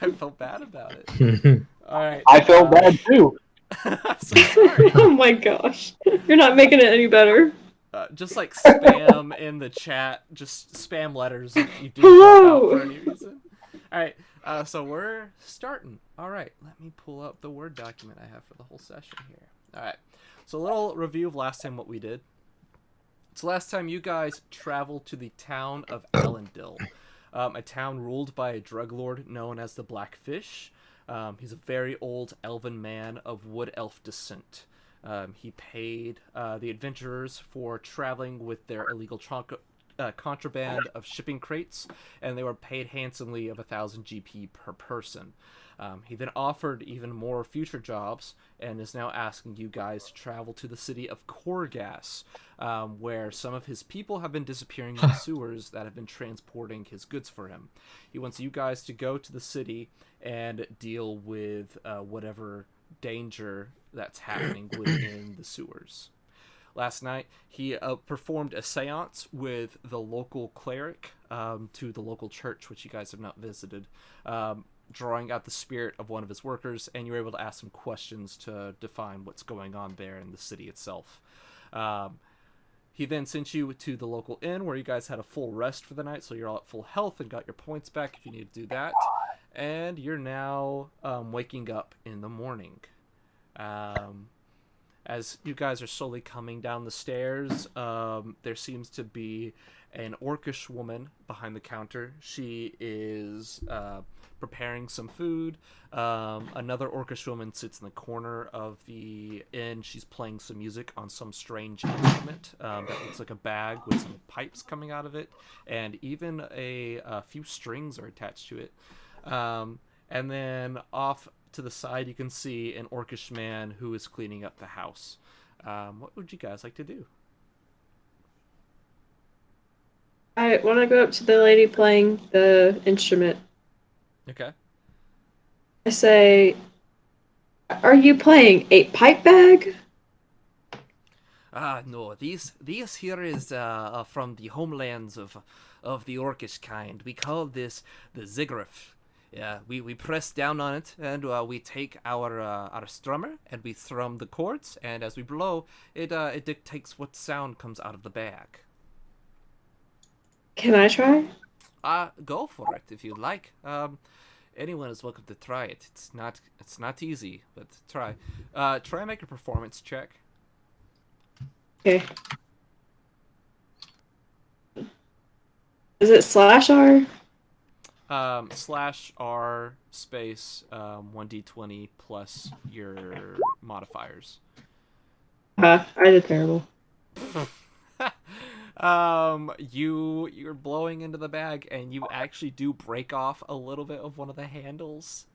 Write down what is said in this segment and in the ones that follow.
I felt bad about it. All right. I felt bad too. I'm so sorry. Oh my gosh. You're not making it any better. Just like spam in the chat, just spam letters if you do drop out for Hello! any reason. All right, so we're starting. All right, let me pull up the Word document I have for the whole session here. All right, so a little review of last time what we did. So last time you guys traveled to the town of Elendil, a town ruled by a drug lord known as the Blackfish. He's a very old elven man of wood elf descent. He paid the adventurers for traveling with their illegal contraband of shipping crates, and they were paid handsomely of 1,000 GP per person. He then offered even more future jobs and is now asking you guys to travel to the city of Korgas, where some of his people have been disappearing in the sewers that have been transporting his goods for him. He wants you guys to go to the city and deal with whatever danger that's happening within the sewers. Last night, he performed a seance with the local cleric to the local church, which you guys have not visited, drawing out the spirit of one of his workers, and you were able to ask some questions to define what's going on there in the city itself. He then sent you to the local inn where you guys had a full rest for the night, so you're all at full health and got your points back if you need to do that. And you're now waking up in the morning. As you guys are slowly coming down the stairs, there seems to be an orcish woman behind the counter. She is preparing some food. Another orcish woman sits in the corner of the inn. She's playing some music on some strange instrument that looks like a bag with some pipes coming out of it, and even a few strings are attached to it. And then off to the side, you can see an orcish man who is cleaning up the house. What would you guys like to do? I want to go up to the lady playing the instrument. Okay. I say, "Are you playing a pipe bag?" No, these here is from the homelands of the orcish kind. We call this the ziggurat. Yeah, we press down on it, and we take our strummer and we thrum the chords, and as we blow, it dictates what sound comes out of the bag. Can I try? Go for it if you'd like. Anyone is welcome to try it. It's not easy, but try. Try and make a performance check. Okay. Is it /R? /R space 1d20 plus your modifiers. I did terrible. You're blowing into the bag, and you actually do break off a little bit of one of the handles.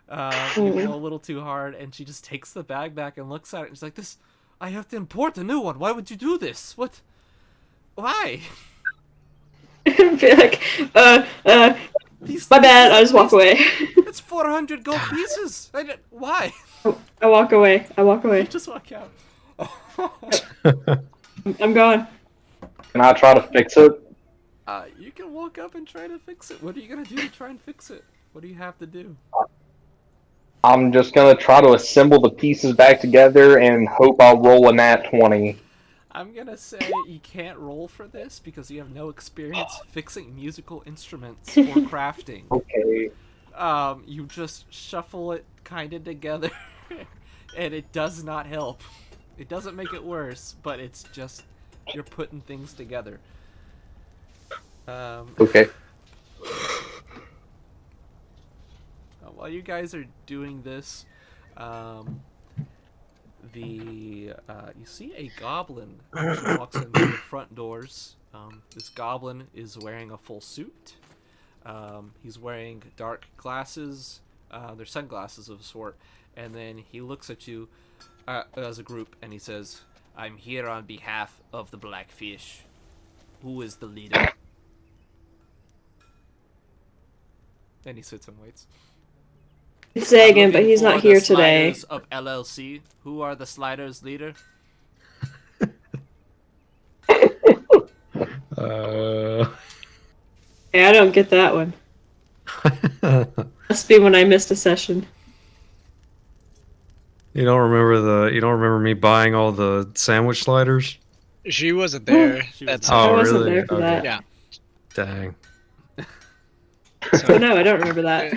You blow a little too hard, and she just takes the bag back and looks at it, and she's like, "This, I have to import a new one. Why would you do this? What? Why?" Be like, my bad. I just walk away. It's 400 gold pieces. Why? I walk away. You just walk out. I'm gone. Can I try to fix it? You can walk up and try to fix it. What are you gonna do to try and fix it? What do you have to do? I'm just gonna try to assemble the pieces back together and hope I'll roll a nat 20. I'm gonna say you can't roll for this because you have no experience fixing musical instruments or crafting. Okay. You just shuffle it kind of together, and it does not help. It doesn't make it worse, but it's just you're putting things together. Okay. While you guys are doing this, you see a goblin who walks in through the front doors. This goblin is wearing a full suit. He's wearing dark glasses. They're sunglasses of a sort. And then he looks at you as a group, and he says, "I'm here on behalf of the Blackfish. Who is the leader?" And he sits and waits. He's saying, but he's not here today. Sliders of LLC. Who are the Sliders leader? Hey, I don't get that one. Must be when I missed a session. You don't remember me buying all the sandwich sliders? She wasn't there. She was That's not I Oh, wasn't really? there for Okay. that. Yeah. Dang. Oh So no, I don't remember that.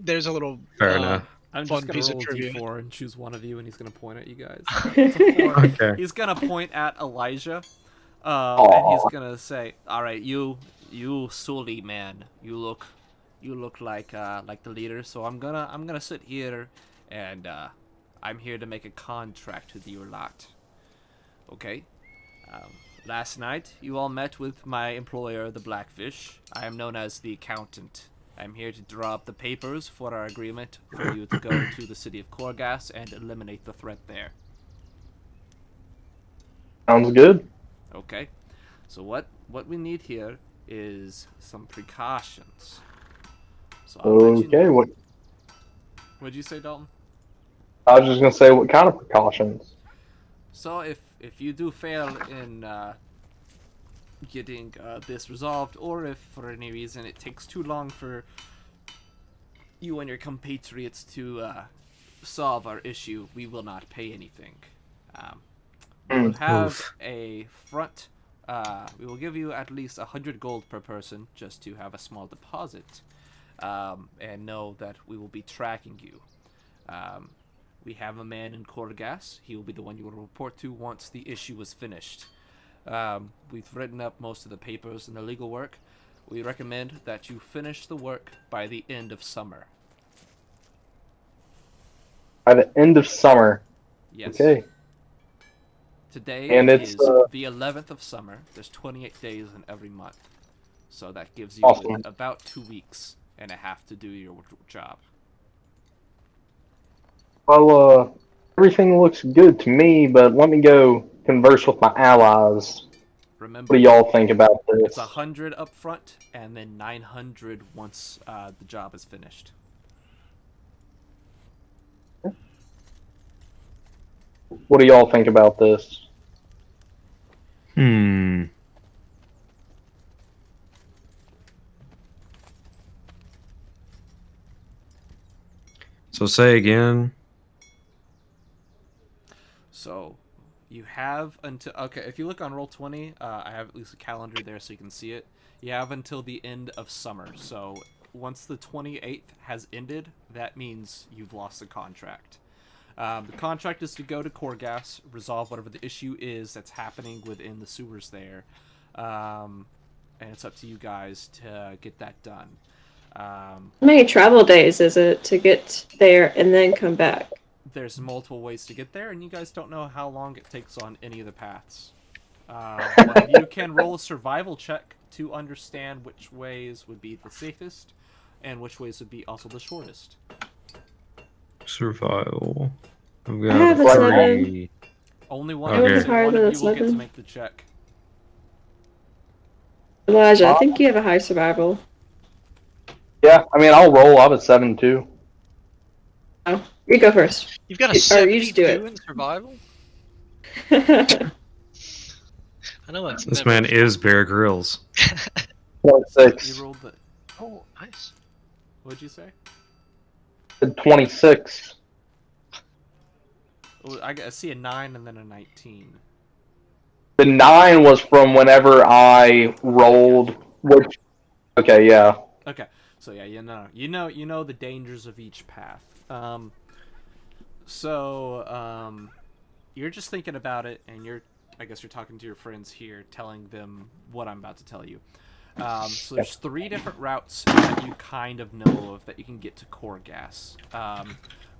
there's a little Fair enough. I'm fun just gonna piece of roll a trivia. d4 and choose one of you, and he's gonna point at you guys. It's a 4. Okay. He's gonna point at Elijah, and Aw. he's gonna say, "All right, you Sully man, you look like the leader. So I'm gonna sit here, and I'm here to make a contract with you lot. Okay? Last night, you all met with my employer, the Blackfish. I am known as the accountant. I'm here to draw up the papers for our agreement for you to go to the city of Korgas and eliminate the threat there. Sounds good. Okay? So what we need here is some precautions. So I'll let you Okay, know. what? What'd you say, Dalton? I was just gonna say, what kind of precautions? So if you do fail in getting this resolved, or if for any reason it takes too long for you and your compatriots to solve our issue, we will not pay anything. We will have Oof. a front. We will give you at least 100 gold per person just to have a small deposit, and know that we will be tracking you. We have a man in Korgas. He will be the one you will report to once the issue is finished. We've written up most of the papers and the legal work. We recommend that you finish the work by the end of summer. By the end of summer. Yes. Okay. Today And it's, is the 11th of summer. There's 28 days in every month. So that gives you Awesome. about 2 weeks and a half to do your job. Well, everything looks good to me, but let me go converse with my allies. Remember, What do y'all think about it's this? 100 up front and then 900 once the job is finished. What do y'all think about this? So say again. So you have until, okay, if you look on Roll20, I have at least a calendar there so you can see it. You have until the end of summer. So once the 28th has ended, that means you've lost the contract. The contract is to go to Korgas, resolve whatever the issue is that's happening within the sewers there, and it's up to you guys to get that done. How many travel days is it to get there and then come back? There's multiple ways to get there, and you guys don't know how long it takes on any of the paths. You can roll a survival check to understand which ways would be the safest, and which ways would be also the shortest. Survival. I've I have a got 7. Only one, Okay. of, Higher one than of a you will get to 7. make the check. Elijah, I think you have a high survival. Yeah, I mean, I'll roll. I have a 7 too. Oh, you go first. You've got a Or you 72 just do it. in survival? I I know that's This never man is Bear Grylls. 26. You rolled the. Oh, nice. What'd you say? 26. Oh, I see a 9 and then a 19. The 9 was from whenever I rolled, which. Okay, yeah. Okay, so yeah, you know the dangers of each path. You're just thinking about it, and I guess you're talking to your friends here, telling them what I'm about to tell you. So there's 3 different routes that you kind of know of that you can get to Korgas.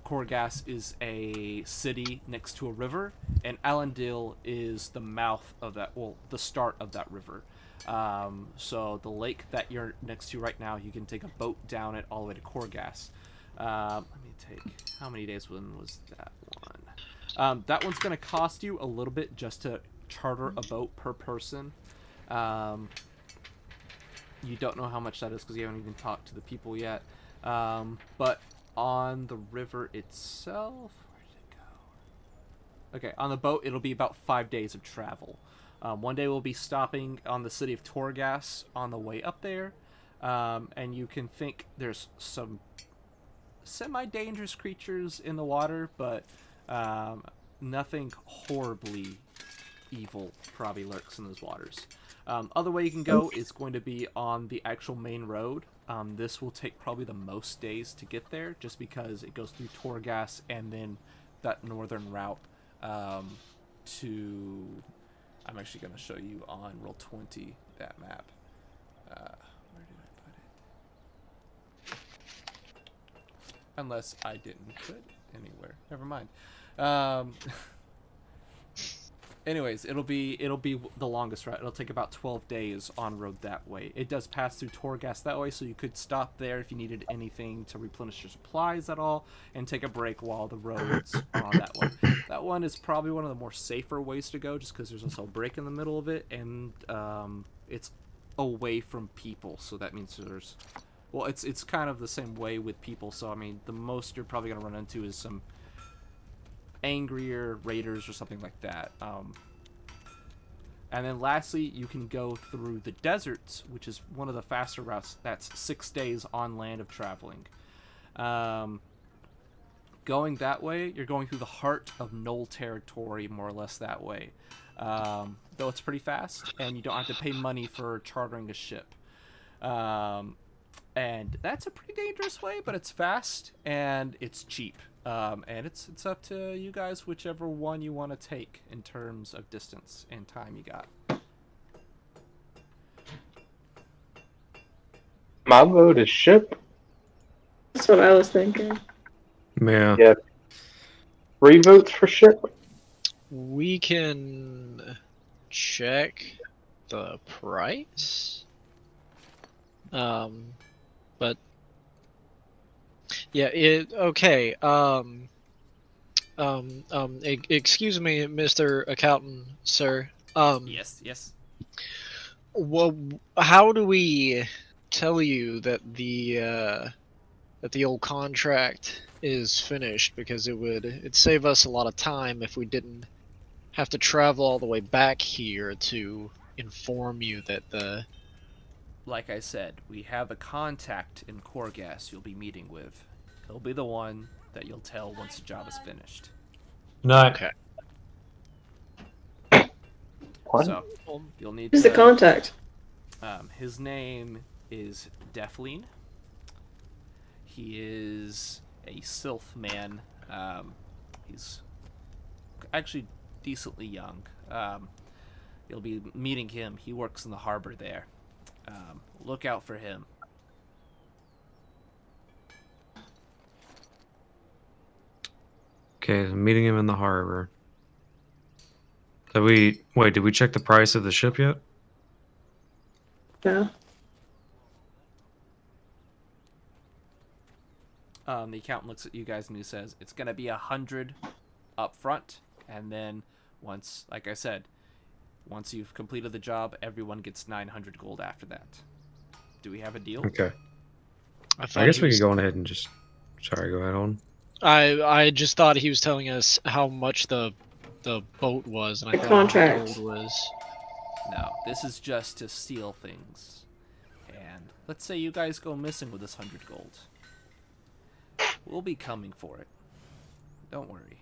Korgas is a city next to a river, and Allendale is the mouth of that, well, the start of that river. So the lake that you're next to right now, you can take a boat down it all the way to Korgas. Let me take, how many days was that one? That one's going to cost you a little bit just to charter a boat per person. You don't know how much that is because you haven't even talked to the people yet. But on the river itself, where did it go? Okay, on the boat, it'll be about 5 days of travel. One day we'll be stopping on the city of Torgas on the way up there. and you can think there's some semi-dangerous creatures in the water, but nothing horribly evil probably lurks in those waters. Other way you can go is going to be on the actual main road. This will take probably the most days to get there, just because it goes through Torghast and then that northern route to... I'm actually going to show you on Roll20 that map. Where did I put it? Unless I didn't put it anywhere. Never mind. Anyways, it'll be the longest route. It'll take about 12 days on road that way. It does pass through Torghast that way, so you could stop there if you needed anything to replenish your supplies at all, and take a break while the roads are on that one. That one is probably one of the more safer ways to go, just because there's also a break in the middle of it, and it's away from people, so that means there's... Well, it's kind of the same way with people, so I mean, the most you're probably going to run into is some angrier raiders or something like that. And then lastly, you can go through the deserts, which is one of the faster routes. That's 6 days on land of traveling. Going that way, you're going through the heart of Knoll territory, more or less that way. Though it's pretty fast, and you don't have to pay money for chartering a ship. And that's a pretty dangerous way, but it's fast and it's cheap. And it's up to you guys, whichever one you want to take in terms of distance and time you got. My vote is ship. That's what I was thinking. Yeah. Yeah. 3 votes for ship. We can check the price. But yeah, okay. Excuse me, Mr. Accountant, sir. Yes. Well, how do we tell you that the old contract is finished? Because it'd save us a lot of time if we didn't have to travel all the way back here to inform you that the... Like I said, we have a contact in Torghast you'll be meeting with. He'll be the one that you'll tell once the job is finished. No. Okay. What? So, you'll need Who's to... the contact? His name is Deathleen. He is a sylph man. He's actually decently young. You'll be meeting him. He works in the harbor there. Look out for him. Okay, I'm meeting him in the harbor. Did we check the price of the ship yet? No. The accountant looks at you guys and he says, it's going to be 100 up front, and then once, like I said, once you've completed the job, everyone gets 900 gold after that. Do we have a deal? Okay. thought I guess he we was- could go on ahead and just... Sorry, go ahead on. I just thought he was telling us how much the boat was, and I The thought contract. the gold was... No, this is just to steal things. And let's say you guys go missing with this 100 gold. We'll be coming for it. Don't worry.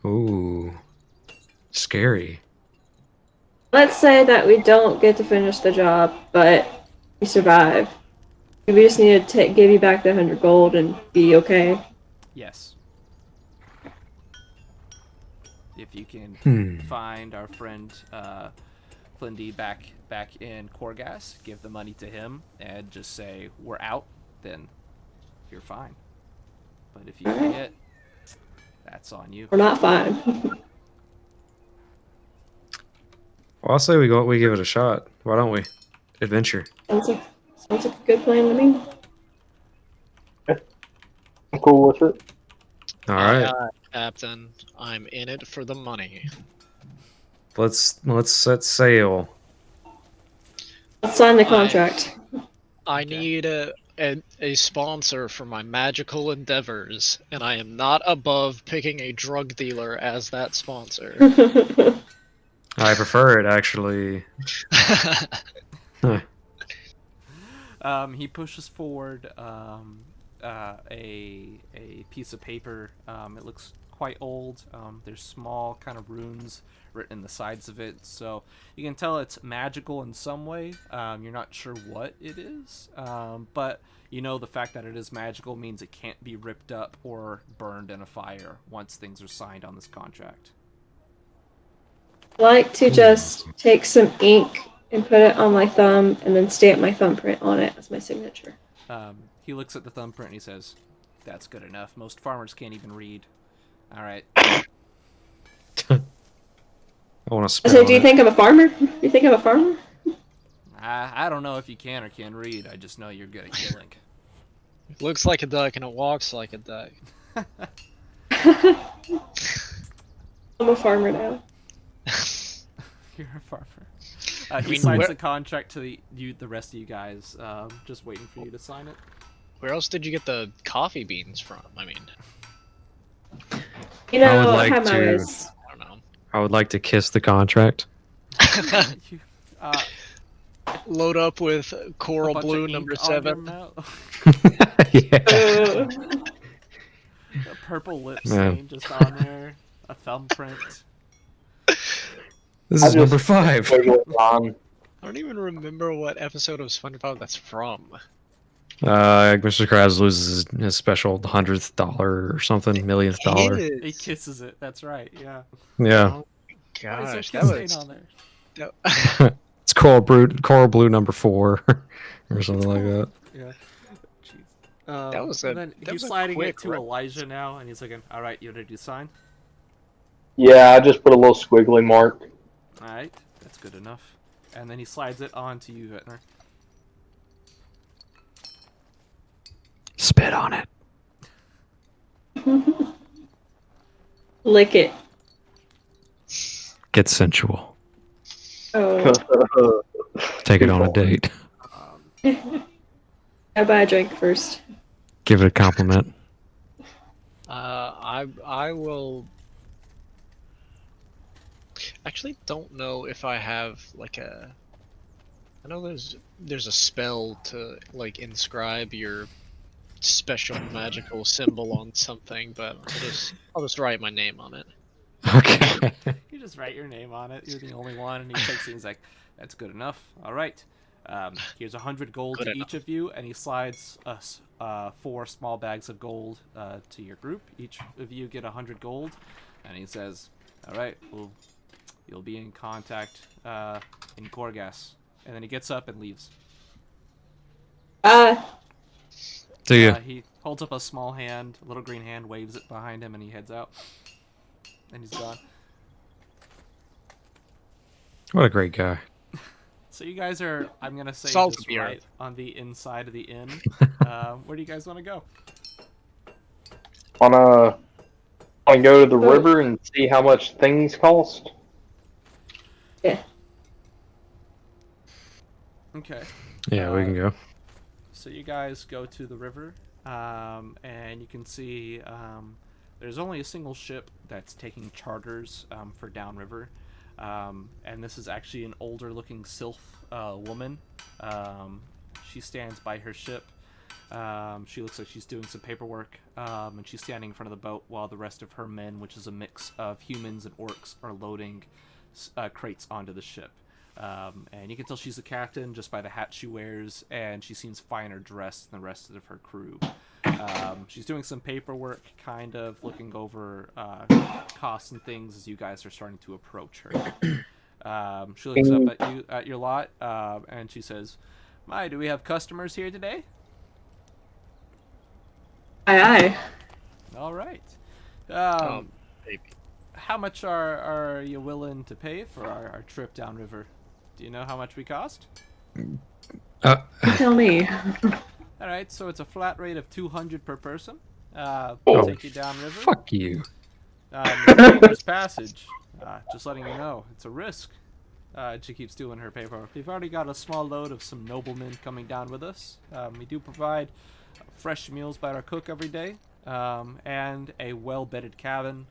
Ooh. Scary. Let's say that we don't get to finish the job, but we survive. We just need to give you back the 100 gold and be okay. Yes. If you can Hmm. find our friend Flindy back in Torghast, give the money to him, and just say we're out, then you're fine. But if you forget, that's on you. We're not fine. Well, I'll say we give it a shot. Why don't we? Adventure. Sounds like a good plan to me. I'm cool with it. All right. Captain, I'm in it for the money. Let's set sail. Let's sign the contract. I need a sponsor for my magical endeavors, and I am not above picking a drug dealer as that sponsor. I prefer it actually. Huh. He pushes forward a piece of paper. It looks quite old. There's small kind of runes written in the sides of it, so you can tell it's magical in some way. You're not sure what it is, but you know the fact that it is magical means it can't be ripped up or burned in a fire once things are signed on this contract. I like to just take some ink and put it on my thumb and then stamp my thumbprint on it as my signature. He looks at the thumbprint and he says, "That's good enough. Most farmers can't even read. All right." I want to spit So, on do you it. think I'm a farmer? You think I'm a farmer? I don't know if you can or can't read. I just know you're good at killing. Looks like a duck and it walks like a duck. I'm a farmer now. You're a farmer. He mean, signs where- the contract to the rest of you guys. Just waiting for you to sign it. Where else did you get the coffee beans from? I mean, You know, I would I like have my to- ways. I don't know. I would like to kiss the contract. You, a Load up with coral bunch blue of number ink on your 7. mouth. Yeah. A purple lip Man. stain just on there. A thumbprint. This I is just- number 5. Squiggle line. I don't even remember what episode of SpongeBob that's from. Mr. Krabs loses his special $100th or something, millionth dollar. He kisses it. That's right. Yeah. Yeah, Why is there Gosh, kiss that stain was. on there? that- it's coral blue number 4 or something like that. Yeah. Jeez. That was a- and then that he's was a sliding it quick to reference. Elijah now, and he's like, "All right, you ready to sign? Yeah, I just put a little squiggly mark. All right, that's good enough." And then he slides it on to you, Vettner. Spit on it. Lick it. Get sensual. Oh, Take it on a date. I buy a drink first. Give it a compliment. I will. Actually, don't know if I have like a. I know there's a spell to like inscribe your special magical symbol on something, but I'll just write my name on it. Okay. You just write your name on it. You're the only one, and he takes it. He's like, "That's good enough. All right. Here's 100 gold Good to enough. each of you," and he slides us 4 small bags of gold to your group. Each of you get 100 gold, and he says, "All right, well, you'll be in contact in Gorgas." And then he gets up and leaves. Do you? He holds up a small hand, a little green hand, waves it behind him, and he heads out. And he's gone. What a great guy. So you guys are, I'm gonna say, Salt just of the right earth. on the inside of the inn. Where do you guys want to go? Wanna go to the river and see how much things cost? Yeah. Okay. Yeah, we can go. So you guys go to the river, and you can see there's only a single ship that's taking charters for downriver, and this is actually an older-looking sylph woman. She stands by her ship. She looks like she's doing some paperwork, and she's standing in front of the boat while the rest of her men, which is a mix of humans and orcs, are loading crates onto the ship. And you can tell she's a captain just by the hat she wears, and she seems finer dressed than the rest of her crew. She's doing some paperwork, kind of looking over costs and things as you guys are starting to approach her. She looks up at you at your lot, and she says, "My, do we have customers here today?" Aye, aye. All right. Maybe. How much are you willing to pay for our trip downriver? Do you know how much we cost? Tell me. All right, so it's a flat rate of 200 per person. Oh, We'll take you downriver. Fuck you. It's dangerous passage. Just letting you know, it's a risk. She keeps doing her paperwork. We've already got a small load of some noblemen coming down with us. We do provide fresh meals by our cook every day, and a well-bedded cabin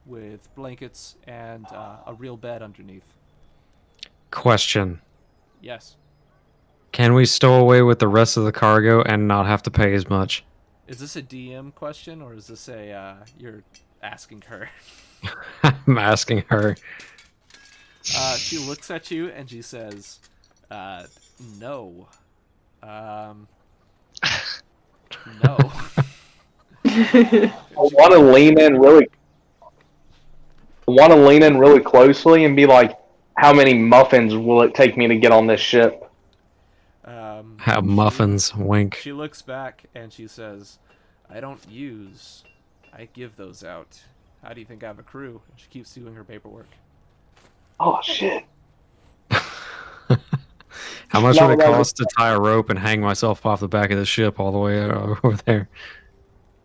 with blankets and a real bed underneath. Question. Yes. Can we stow away with the rest of the cargo and not have to pay as much? Is this a DM question or is this a you're asking her? I'm asking her. She looks at you and she says, "No, no." I want to lean in really. I want to lean in really closely and be like, "How many muffins will it take me to get on this ship?" Have muffins. Wink. She looks back and she says, "I don't use. I give those out. How do you think I have a crew?" And she keeps doing her paperwork. Oh shit! How much No, would it that cost to tie a rope and hang myself off the back of the ship all the way over there?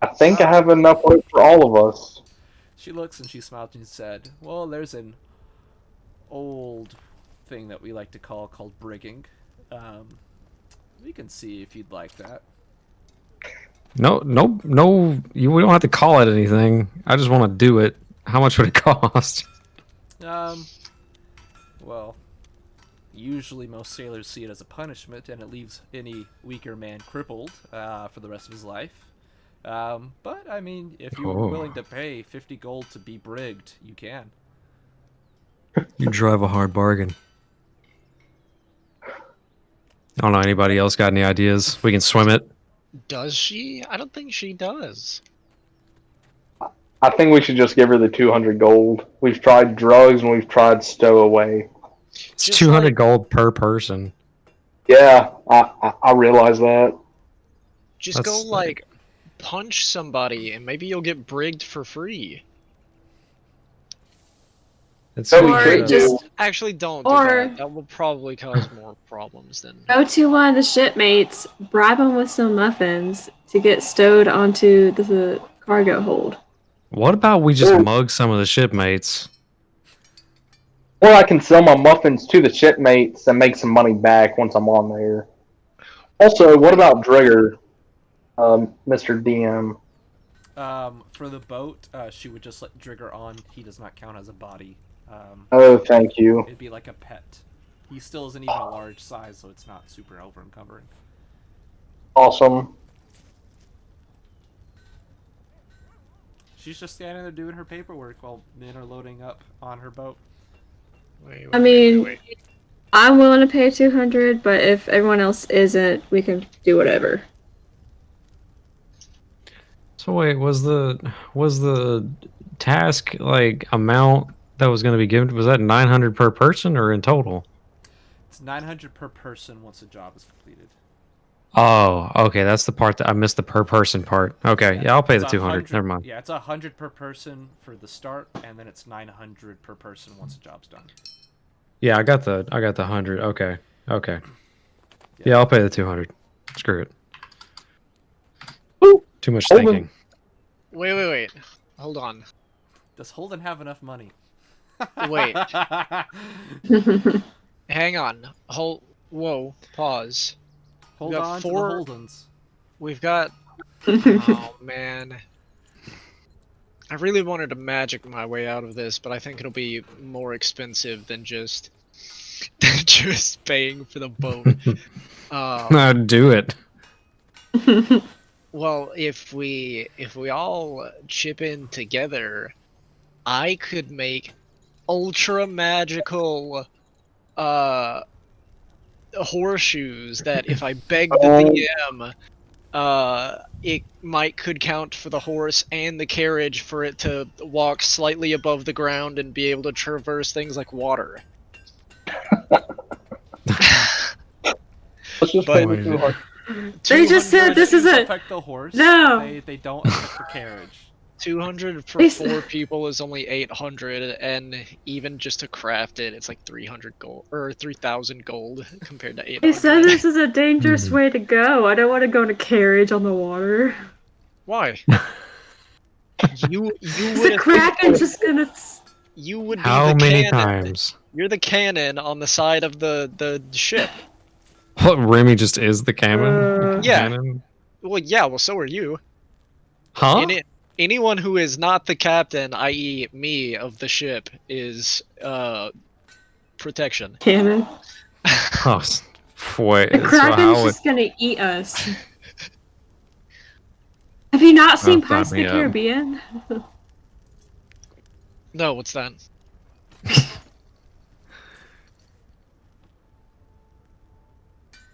I think I have enough rope for all of us. She looks and she smiled and said, "Well, there's an old thing that we like to called brigging. We can see if you'd like that." No. We don't have to call it anything. I just want to do it. How much would it cost? Well, usually most sailors see it as a punishment, and it leaves any weaker man crippled for the rest of his life. But I mean, if you were willing to pay 50 gold to be brigged, you can. You drive a hard bargain. I don't know. Anybody else got any ideas? We can swim it. Does she? I don't think she does. I think we should just give her the 200 gold. We've tried drugs and we've tried stowaway. It's Just 200 like- gold per person. Yeah, I realize that. Just That's go like punch somebody and maybe you'll get brigged for free. It's So we Or could just do. Actually, don't Or- do that. That will probably cause more problems than. go to one of the shipmates, bribe them with some muffins to get stowed onto the cargo hold. What about we just Or- mug some of the shipmates? Or I can sell my muffins to the shipmates and make some money back once I'm on there. Also, what about Drigger, Mr. DM? For the boat, she would just let Drigger on. He does not count as a body. Oh, thank you. It'd be like a pet. He still isn't even a large size, so it's not super over encumbering. Awesome. She's just standing there doing her paperwork while men are loading up on her boat. Wait, I mean, I'm willing to pay 200, but if everyone else isn't, we can do whatever. So wait, was the task like amount that was going to be given? Was that 900 per person or in total? It's 900 per person once a job is completed. Oh, okay, that's the part that I missed, the per person part. Okay, yeah, I'll pay the It's 200. Never mind. Yeah, it's 100 per person for the start, and then it's 900 per person once the job's done. Yeah, I got the 100. Okay. Yeah, I'll pay the 200. Screw it. Woo. Too much Hold on. thinking. Wait. Hold on. Does Holden have enough money? Wait. Hang on. Whoa. Pause. Hold We got on to four- the Holdens. We've got. Oh man. I really wanted to magic my way out of this, but I think it'll be more expensive than just paying for the boat. Do it. Well, if we all chip in together, I could make ultra magical horseshoes that if I begged the DM, it could count for the horse and the carriage for it to walk slightly above the ground and be able to traverse things like water. Let's just But- pay the 200. They just said this These isn't. affect the horse. No. They don't affect the carriage. 200 for They s- 4 people is only 800, and even just to craft it, it's like 300 gold or 3,000 gold compared to 800. They said this is a dangerous way to go. I don't want to go in a carriage on the water. Why? you The would Kraken's just gonna. you would be How the many cannon. times? You're the cannon on the side of the ship. What, Remy just is the cannon? Yeah. Cannon? Well, yeah. Well, so are you. Huh? Anyone who is not the captain, i.e., me of the ship, is protection. Cannon. Oh, Wait, The so Kraken's how would just gonna eat us. Have you not seen sign Pirates of me the up. Caribbean? No, what's that?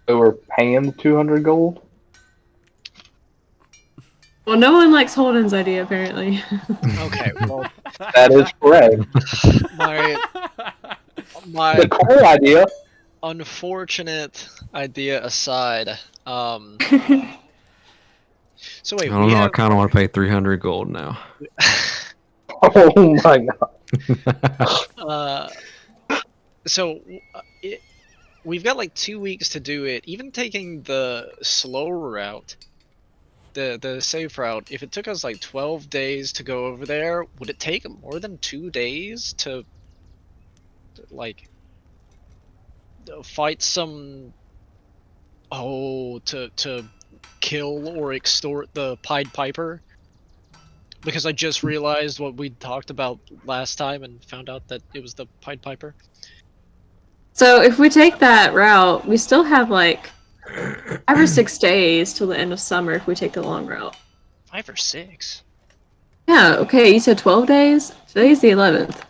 So we're paying the 200 gold? Well, no one likes Holden's idea, apparently. Okay, well, That is correct. my The my cool idea. unfortunate idea aside, so I wait, don't we know. I have kind of want to pay 300 gold now. Oh my god. so we've got like 2 weeks to do it. Even taking the slow route, the safe route, if it took us like 12 days to go over there, would it take more than 2 days to like fight some to kill or extort the Pied Piper? Because I just realized what we talked about last time and found out that it was the Pied Piper. So if we take that route, we still have like 5 or 6 days till the end of summer if we take the long route. 5 or 6. Yeah, okay, you said 12 days? Today's the 11th.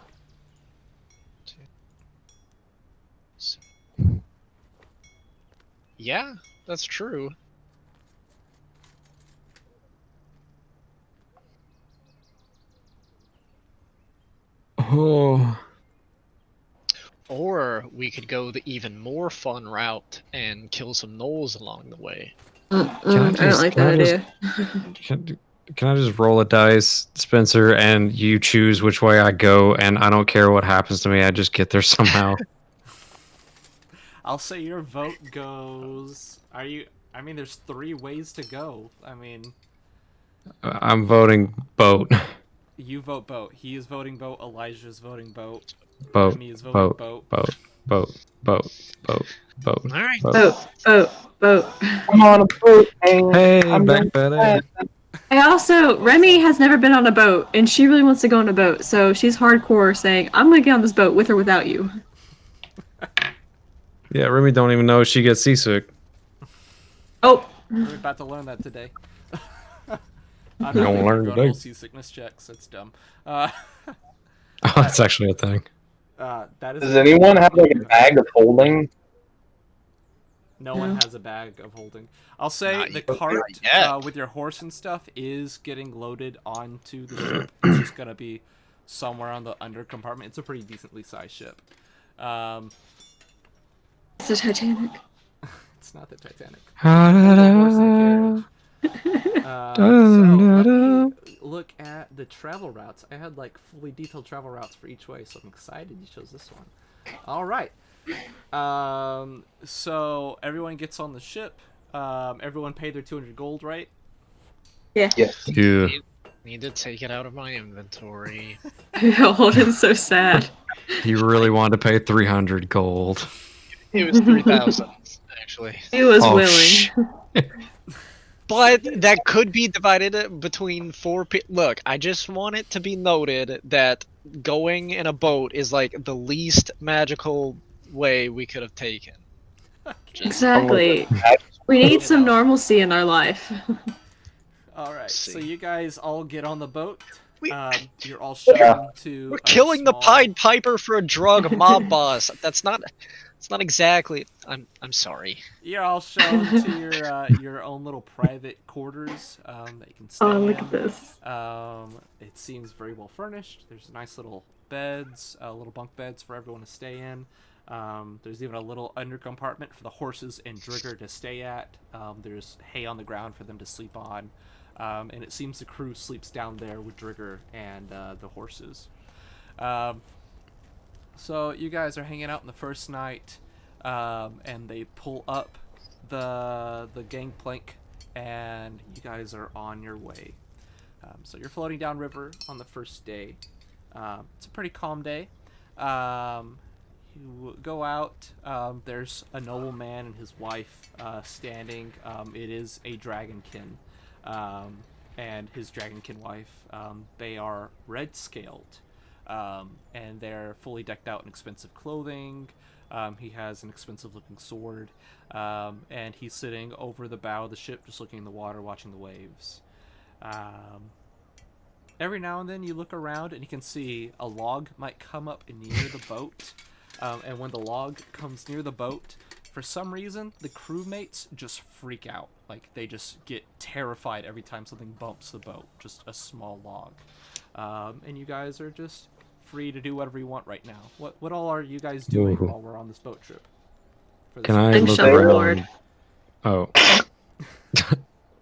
Yeah, that's true. Oh, Or we could go the even more fun route and kill some gnolls along the way. I Can don't like that idea. can I just roll a dice, Spencer, and you choose which way I go, and I don't care what happens to me. I just get there somehow. I'll say your vote goes. Are you? I mean, there's 3 ways to go. I mean, I'm voting boat. you vote boat. He is voting boat. Elijah's voting boat. Boat. Remy is voting boat. Boat. Boat. Boat. Boat. Boat. All right. Boat. I'm on a boat, and Hey, I'm back going better. I also, Remy has never been on a boat, and she really wants to go on a boat, so she's hardcore saying, I'm gonna get on this boat with or without you. Yeah, Remy don't even know she gets seasick. Oh, We're about to learn that today. I'm You not don't making learn her go today. on seasickness checks. That's dumb. Oh, that's actually a thing. That is. Does anyone have like a bag of holding? No one has a bag of holding. I'll say Not the yet. cart Not yet. with your horse and stuff is getting loaded onto the ship. It's just gonna be somewhere on the under compartment. It's a pretty decently sized ship. it's the Titanic. It's not the Titanic. The horse and carriage. So let me look at the travel routes. I had like fully detailed travel routes for each way, so I'm excited you chose this one. All right. So everyone gets on the ship. Everyone paid their 200 gold, right? Yeah. Yes. Yeah. Need to take it out of my inventory. Holden's so sad. He really wanted to pay 300 gold. It was 3,000 actually. He was Oh, willing. But that could be divided between 4 people. Look, I just want it to be noted that going in a boat is like the least magical way we could have taken. Exactly. We need some normalcy in our life. All right. See. So you guys all get on the boat. We- You're all shown to. We're a killing the small- Pied Piper for a drug mob boss. That's not. It's not exactly. I'm sorry. You're all shown to your own little private quarters that you can stay Oh, look in. at this. It seems very well furnished. There's nice little beds, little bunk beds for everyone to stay in. There's even a little under compartment for the horses and Drigger to stay at. There's hay on the ground for them to sleep on. And it seems the crew sleeps down there with Drigger and the horses. So you guys are hanging out on the first night, and they pull up the gangplank, and you guys are on your way. So you're floating downriver on the first day. It's a pretty calm day. You go out. There's a nobleman and his wife standing. It is a dragonkin, and his dragonkin wife. They are red-scaled. and they're fully decked out in expensive clothing. He has an expensive-looking sword, and he's sitting over the bow of the ship, just looking in the water, watching the waves. Every now and then you look around and you can see a log might come up near the boat. And when the log comes near the boat, for some reason, the crewmates just freak out. Like, they just get terrified every time something bumps the boat. Just a small log. And you guys are just free to do whatever you want right now. What all are you guys doing Ooh. while we're on this boat trip? For this Can I I'm look shuffleboard. around? Oh,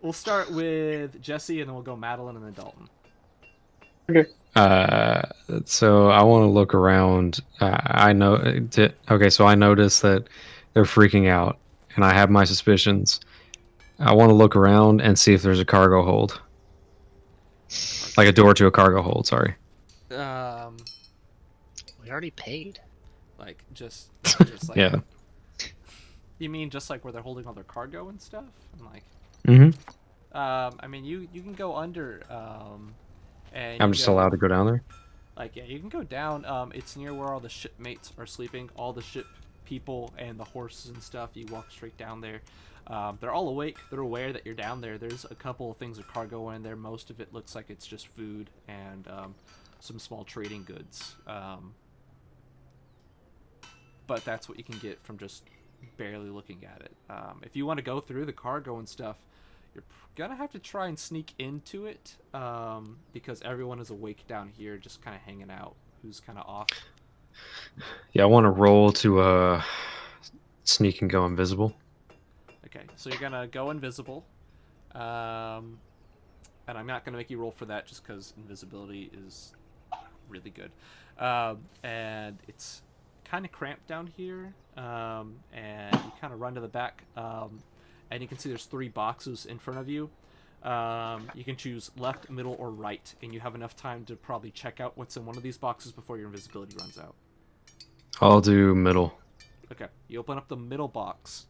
We'll start with Jesse, and then we'll go Madeline, and then Dalton. so I want to look around. I know. Okay, so I noticed that they're freaking out, and I have my suspicions. I want to look around and see if there's a cargo hold, like a door to a cargo hold. Sorry. We already paid. Like just like Yeah. You mean just like where they're holding all their cargo and stuff? And like, Mm-hmm. I mean you can go under, and I'm you just go- allowed to go down there. Like, yeah, you can go down. It's near where all the shipmates are sleeping, all the ship people and the horses and stuff. You walk straight down there. They're all awake. They're aware that you're down there. There's a couple of things of cargo in there. Most of it looks like it's just food and some small trading goods. But that's what you can get from just barely looking at it. If you want to go through the cargo and stuff, you're gonna have to try and sneak into it, because everyone is awake down here, just kind of hanging out. Who's kind of off? Yeah, I want to roll to sneak and go invisible. Okay, so you're gonna go invisible, and I'm not gonna make you roll for that just because invisibility is really good, and it's kind of cramped down here, and you kind of run to the back, and you can see there's 3 boxes in front of you. You can choose left, middle, or right, and you have enough time to probably check out what's in one of these boxes before your invisibility runs out. I'll do middle. Okay, you open up the middle box.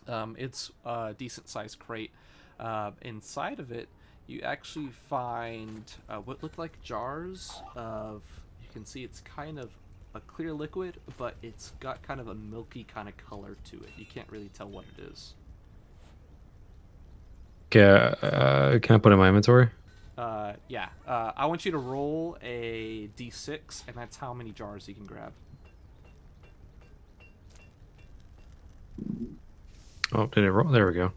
It's a decent sized crate. Inside of it, you actually find what look like jars of. You can see it's kind of a clear liquid, but it's got kind of a milky kind of color to it. You can't really tell what it is. Okay, can I put it in my inventory? Yeah. I want you to roll a d6, and that's how many jars you can grab. Oh, did it roll? There we go.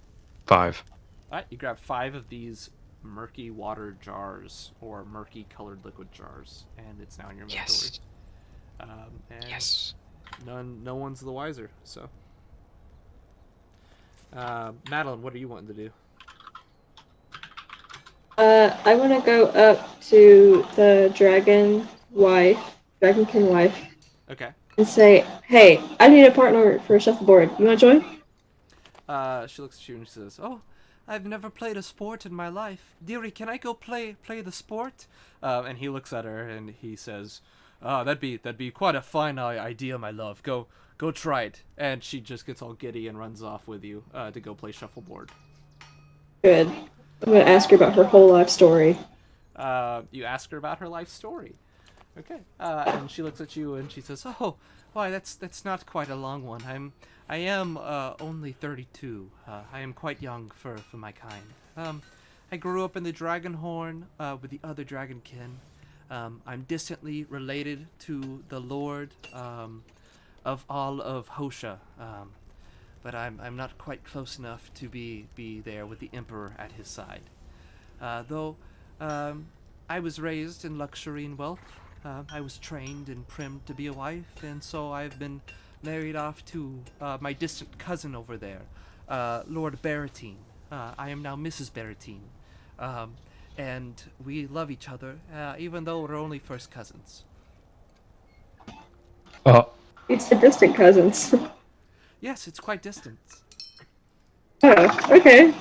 5. Alright, you grab 5 of these murky water jars, or murky colored liquid jars, and it's now in your inventory. Yes. And Yes. no one's the wiser, so. Madeline, what are you wanting to do? I want to go up to the dragonkin wife, Okay. and say, "Hey, I need a partner for a shuffleboard. You want to join?" She looks at you and she says, "Oh, I've never played a sport in my life. Dearie, can I go play the sport?" And he looks at her and he says, "Oh, that'd be quite a fine idea, my love. Go try it." And she just gets all giddy and runs off with you to go play shuffleboard. Good. I'm gonna ask her about her whole life story. You ask her about her life story. Okay. And she looks at you and she says, "Oh, why that's not quite a long one. I am only 32. I am quite young for my kind. I grew up in the Dragonhorn with the other dragonkin. I'm distantly related to the Lord of all of Hosha, but I'm not quite close enough to be there with the Emperor at his side. Though I was raised in luxury and wealth. I was trained and primed to be a wife, and so I've been married off to my distant cousin over there, Lord Baratine. I am now Mrs. Baratine. And we love each other, even though we're only first cousins." Oh, It's the distant cousins. Yes, it's quite distant. Oh, okay.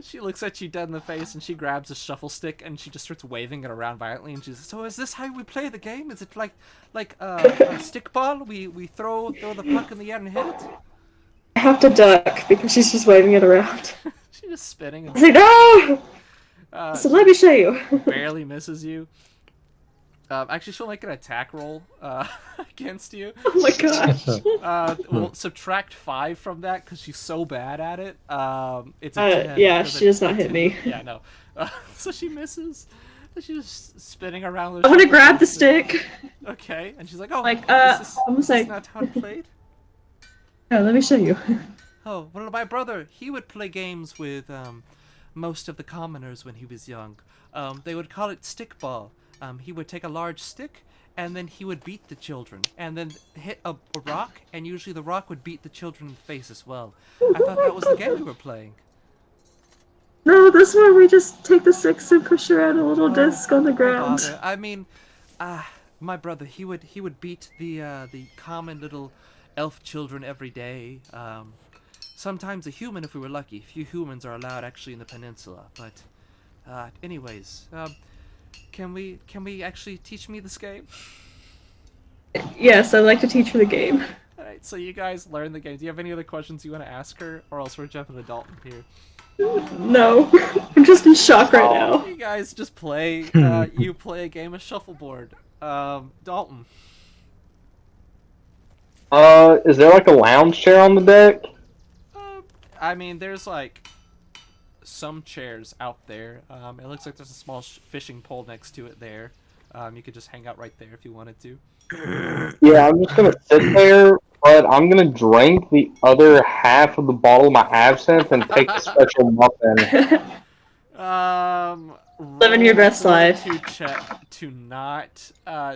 She looks at you dead in the face and she grabs a shuffle stick and she just starts waving it around violently and she says, "So is this how we play the game? Is it like a stickball? We throw the puck in the air and hit it?" I have to duck because she's just waving it around. She's just spinning. I say, "No!" So let me show you. barely misses you. Actually, she'll make an attack roll against you. Oh my gosh. We'll subtract 5 from that because she's so bad at it. It's a 10. Yeah, 'cause she does not hit me. Yeah, no. So she misses. She's just spinning around. I'm gonna grab the stick. Okay, and she's like, "Oh, Like, is I'm this like, not how it played?" yeah, let me show you. Oh, well, my brother, he would play games with most of the commoners when he was young. They would call it stickball. He would take a large stick, and then he would beat the children, and then hit a rock, and usually the rock would beat the children in the face as well. I thought that was the game we were playing. No, this one we just take the sticks and push around a little disc on the No ground. bother. I mean, my brother, he would beat the common little elf children every day. Sometimes a human if we were lucky. Few humans are allowed actually in the peninsula. But, anyways, can we actually teach me this game? Yes, I'd like to teach her the game. All right, so you guys learn the game. Do you have any other questions you want to ask her, or else we're jumping to Dalton here? No, I'm just in shock right now. You guys just play. You play a game of shuffleboard. Dalton. Is there like a lounge chair on the deck? I mean, there's like some chairs out there. It looks like there's a small fishing pole next to it there. You could just hang out right there if you wanted to. Yeah, I'm just gonna sit there, but I'm gonna drink the other half of the bottle of my absinthe and take the special muffin. Living your best roll life. To check to not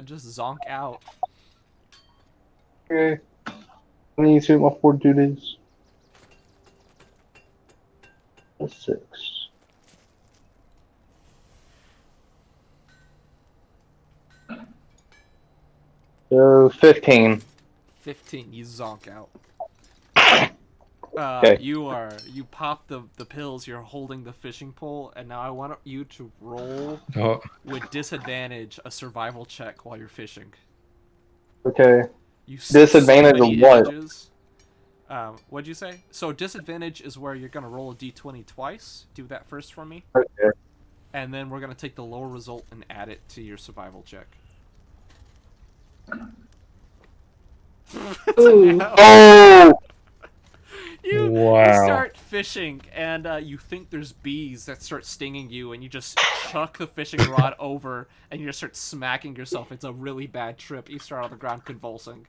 just zonk out. Okay. I need to see what my 4 duties. 6. So 15. 15. You zonk out. Okay. You pop the pills. You're holding the fishing pole, and now I want you to roll Oh, with disadvantage a survival check while you're fishing. Okay. You see Disadvantage so many of what? images. What'd you say? So disadvantage is where you're gonna roll a d20 twice. Do that first for me, Okay. and then we're gonna take the lower result and add it to your survival check. Ooh. Oh! You Wow. start fishing, and you think there's bees that start stinging you, and you just chuck the fishing rod over, and you just start smacking yourself. It's a really bad trip. You start on the ground convulsing.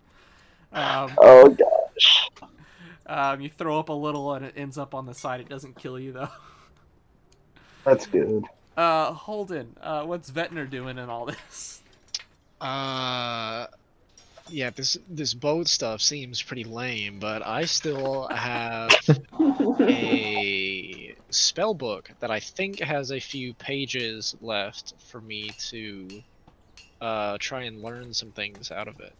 Oh gosh. You throw up a little, and it ends up on the side. It doesn't kill you, though. That's good. Holden, what's Vetner doing in all this? Yeah, this boat stuff seems pretty lame, but I still have a spell book that I think has a few pages left for me to try and learn some things out of it.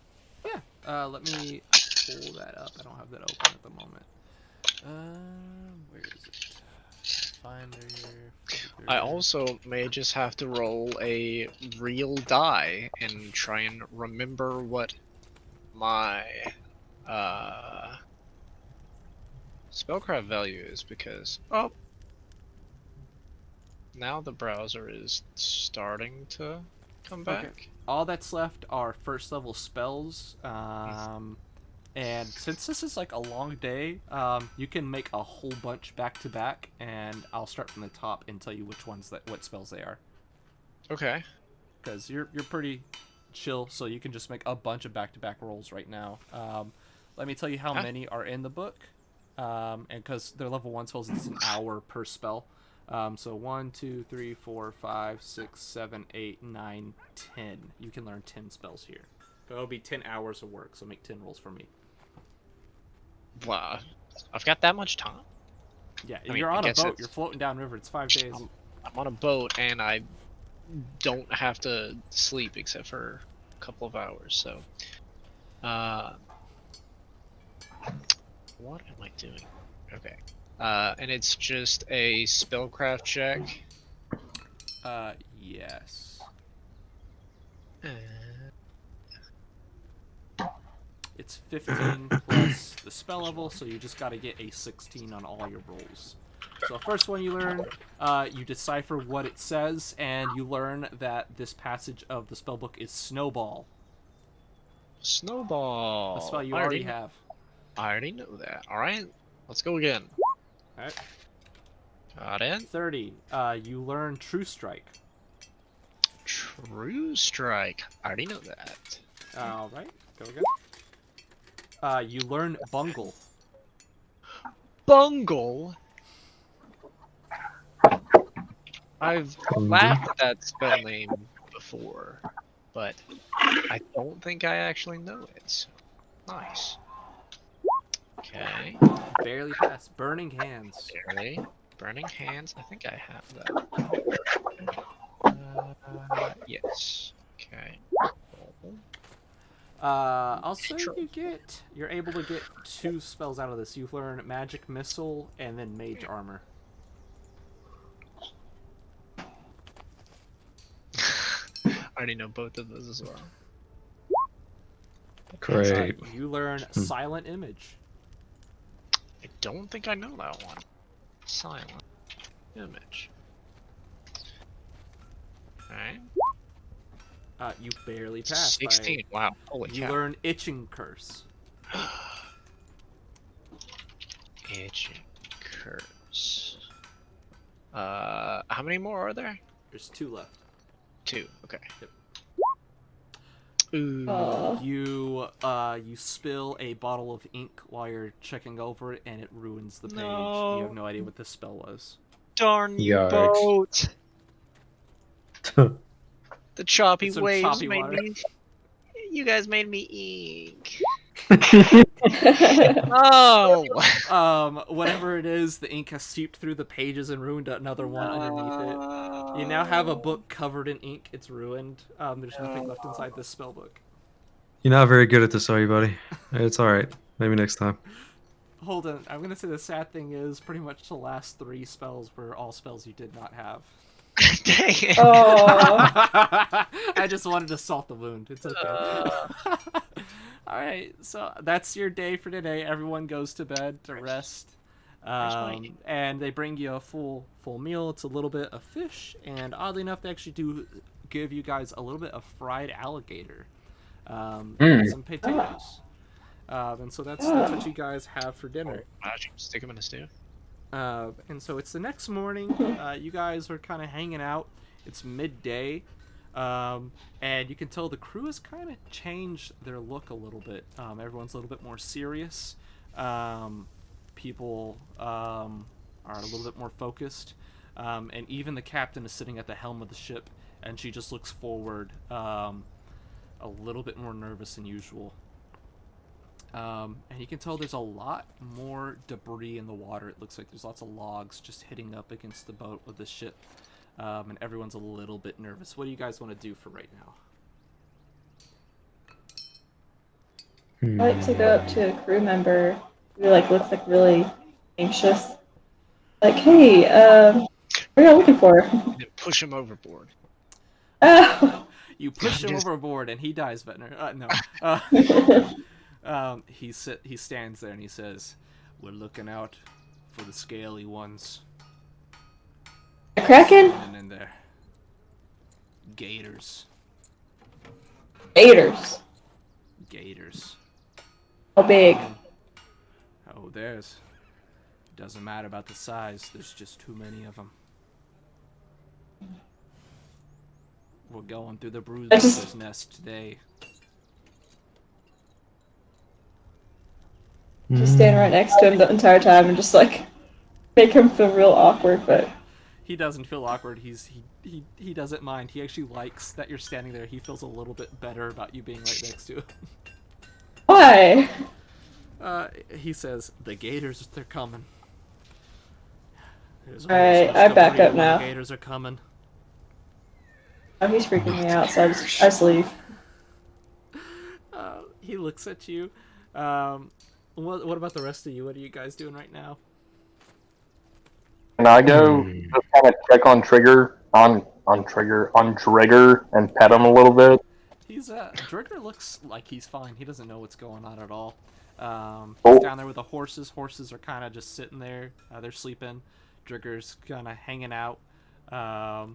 Yeah. Let me pull that up. I don't have that open at the moment. Where is it? Finder. I also may just have to roll a real die and try and remember what my spellcraft value is, because now the browser is starting to come back. Okay. All that's left are first level spells. And since this is like a long day, you can make a whole bunch back to back, and I'll start from the top and tell you what spells they are. Okay. Because you're pretty chill, so you can just make a bunch of back to back rolls right now. Let me tell you how many are in the book, and because they're level 1 spells, it's an hour per spell. So 1, 2, 3, 4, 5, 6, 7, 8, 9, 10. You can learn 10 spells here. That'll be 10 hours of work, so make 10 rolls for me. Wow, I've got that much time. Yeah, I mean, you're I on a guess boat. it's- You're floating downriver. It's 5 days. I'm on a boat and I don't have to sleep except for a couple of hours, so what am I doing? Okay. And it's just a spellcraft check. Yes. Uh, It's 15 plus the spell level, so you just got to get a 16 on all your rolls. So the first one you learn, you decipher what it says, and you learn that this passage of the spellbook is Snowball, Snowball. a spell you I already have. I already know that. All right, let's go again. All right. Got it. 30. You learn True Strike. True Strike. I already know that. All right. Go again. You learn Bungle. Bungle. I've laughed at that spell name before, but I don't think I actually know it. Nice. Okay. Barely passed. Burning Hands. Barely. Burning Hands. I think I have that. Yes. Okay. I'll say you're able to get 2 spells out of this. You learn Magic Missile and then Mage Armor. I already know both of those as well. Great. You learn Silent Image. I don't think I know that one. Silent Image. Alright. You barely passed. 16. Wow. Holy You cow. learn Itching Curse. Itching Curse. How many more are there? There's 2 left. 2. Okay. Yep. Ooh. You spill a bottle of ink while you're checking over it, and it ruins the page. No. You have no idea what this spell was. Darn you Yikes. both. The choppy It's some waves choppy made water. me. You guys made me ink. Oh. Whatever it is, the ink has seeped through the pages and ruined another one underneath it. You now have a book covered in ink. It's ruined. There's nothing left inside this spell book. You're not very good at this, are you, buddy? It's all right. Maybe next time. Hold on. I'm gonna say the sad thing is pretty much the last 3 spells were all spells you did not have. Dang it. Oh. I just wanted to salt the wound. It's okay. Alright, so that's your day for today. Everyone goes to bed to rest. And they bring you a full meal. It's a little bit of fish, and oddly enough, they actually do give you guys a little bit of fried alligator. And some potatoes. And so that's what you guys have for dinner. Stick them in a stew. And so it's the next morning. You guys are kind of hanging out. It's midday. And you can tell the crew has kind of changed their look a little bit. Everyone's a little bit more serious. People are a little bit more focused. And even the captain is sitting at the helm of the ship, and she just looks forward a little bit more nervous than usual. And you can tell there's a lot more debris in the water. It looks like there's lots of logs just hitting up against the boat of the ship. And everyone's a little bit nervous. What do you guys want to do for right now? I like to go up to a crew member who looks really anxious. Like, hey, what are you looking for? And push him overboard. Oh. You push him overboard and he dies, Vetner. No. He stands there and he says, "We're looking out for the scaly ones." A kraken? And in there. Gators. Gators. Gators. How big? Oh, doesn't matter about the size, there's just too many of them. We're going through the Bruiser's nest today. Just stand right next to him the entire time and just make him feel real awkward, but He doesn't feel awkward. He doesn't mind. He actually likes that you're standing there. He feels a little bit better about you being right next to him. why? He says, "The gators, they're coming." Alright, I back up now. The gators are coming. Oh, he's freaking me out, so I just leave. He looks at you. What about the rest of you? What are you guys doing right now? Can I go just kind of check on Trigger, on Trigger, and pet him a little bit? Drigger looks like he's fine. He doesn't know what's going on at all. Oh. He's down there with the horses. Horses are kind of just sitting there. They're sleeping. Drigger's kind of hanging out,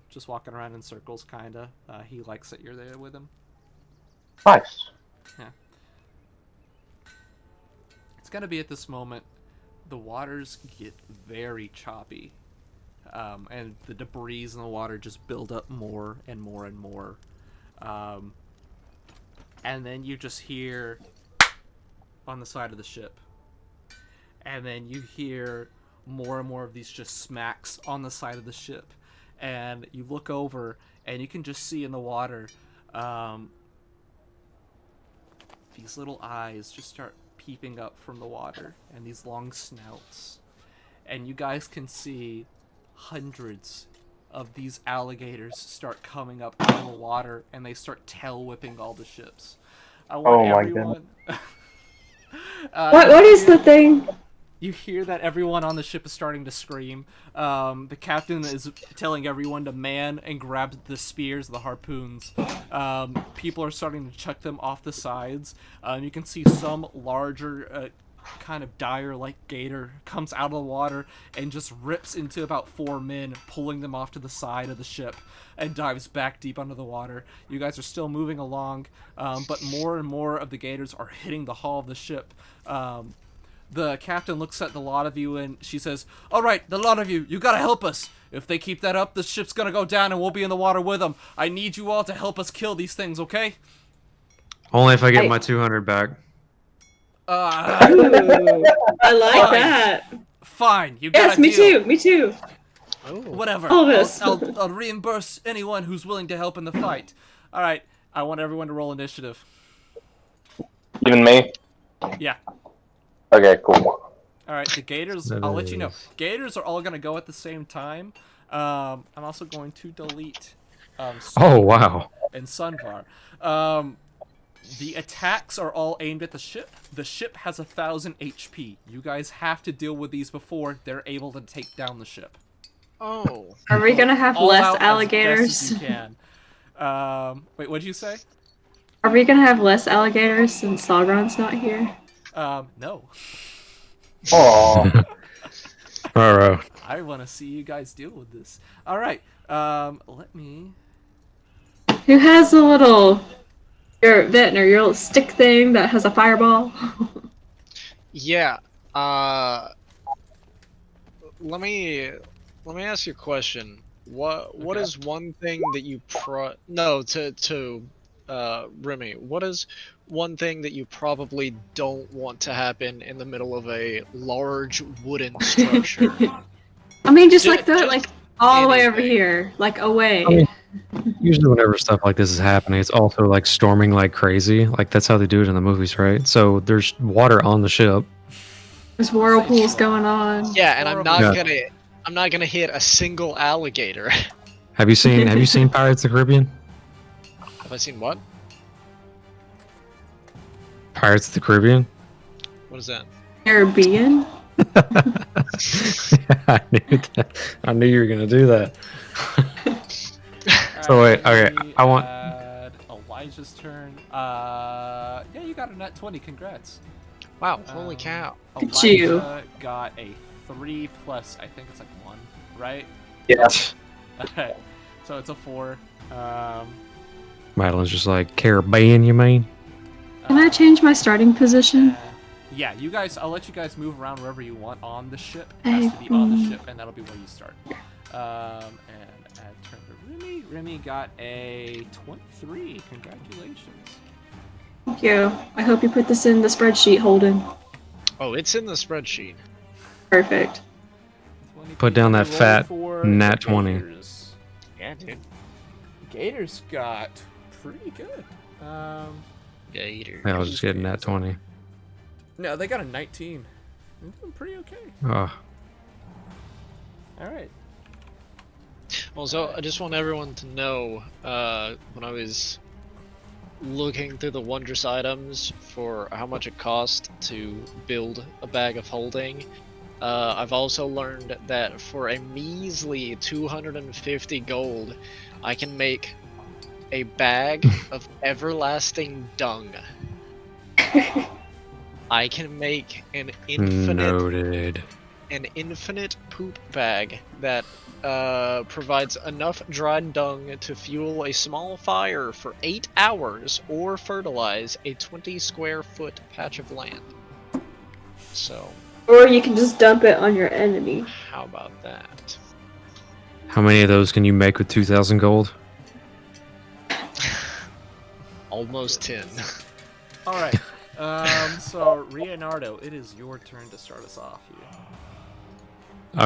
just walking around in circles, kind of. He likes that you're there with him. Nice. It's gonna be at this moment, the waters get very choppy, and the debris in the water just build up more and more and more. And then you just hear on the side of the ship. And then you hear more and more of these just smacks on the side of the ship. And you look over, and you can just see in the water, these little eyes just start peeping up from the water, and these long snouts. And you guys can see hundreds of these alligators start coming up out of the water, and they start tail whipping all the ships. I want Oh my everyone. What is the thing? You hear that everyone on the ship is starting to scream. The captain is telling everyone to man and grab the spears, the harpoons. People are starting to chuck them off the sides. You can see some larger kind of dire-like gator comes out of the water and just rips into about 4 men, pulling them off to the side of the ship and dives back deep under the water. You guys are still moving along, but more and more of the gators are hitting the hull of the ship. The captain looks at the lot of you and she says, "All right, the lot of you, you gotta help us. If they keep that up, the ship's gonna go down and we'll be in the water with them. I need you all to help us kill these things, okay?" Only if I get my 200 back. Ooh, I like Fine. that. Fine, you got Yes, a me deal. too. Me too. Oh. Whatever. All of us. I'll reimburse anyone who's willing to help in the fight. All right, I want everyone to roll initiative. Even me? Yeah. Okay, cool. All right, the gators. I'll let you know. Gators are all gonna go at the same time. I'm also going to delete. Oh, wow. And Sunvar. The attacks are all aimed at the ship. The ship has 1,000 HP. You guys have to deal with these before they're able to take down the ship. Oh. Are we gonna have All less out alligators? As best as you can. Wait, what did you say? Are we gonna have less alligators since Sauron's not here? No. Aw. Alright. I want to see you guys deal with this. All right. Let me. Who has the little your Ventnor, your little stick thing that has a fireball? Yeah. Let me ask you a question. What is one thing that you Remy, what is one thing that you probably don't want to happen in the middle of a large wooden structure? I mean, just Ju- like that, just like all the way over anything. here, like away. I mean, usually whenever stuff like this is happening, it's also like storming like crazy. Like that's how they do it in the movies, right? So there's water on the ship. There's whirlpools going on. Yeah, and I'm not Yeah. gonna hit a single alligator. Have you seen Pirates of the Caribbean? Have I seen what? Pirates of the Caribbean? What is that? Caribbean. I knew that. I knew you were gonna do that. So wait, okay, I want- Elijah's turn. Yeah, you got a nat 20. Congrats. Wow, holy cow. Look at you. Elijah got a 3 plus. I think it's like 1, right? Yeah. Okay, so it's a 4. Madeline's just like, Caribbean, you mean? Can I change my starting position? Yeah, you guys. I'll let you guys move around wherever you want on the ship. It has to be on the ship, and that'll be where you start. And add turn to Remy. Remy got a 23. Congratulations. Thank you. I hope you put this in the spreadsheet, Holden. Oh, it's in the spreadsheet. Perfect. 20. Put down that Roll fat for nat the 20. Gators. Yeah, dude. Gators got pretty good. Gator. Yeah, I was just getting that 20. No, they got a 19. They're doing pretty okay. Oh, All right. Also, I just want everyone to know, when I was looking through the wondrous items for how much it cost to build a bag of holding, I've also learned that for a measly 250 gold, I can make a bag of everlasting dung. I can make an infinite noted. an infinite poop bag that provides enough dried dung to fuel a small fire for 8 hours or fertilize a 20 square foot patch of land. So, Or you can just dump it on your enemy. how about that? How many of those can you make with 2,000 gold? Almost 10. All right. So Leonardo, it is your turn to start us off here.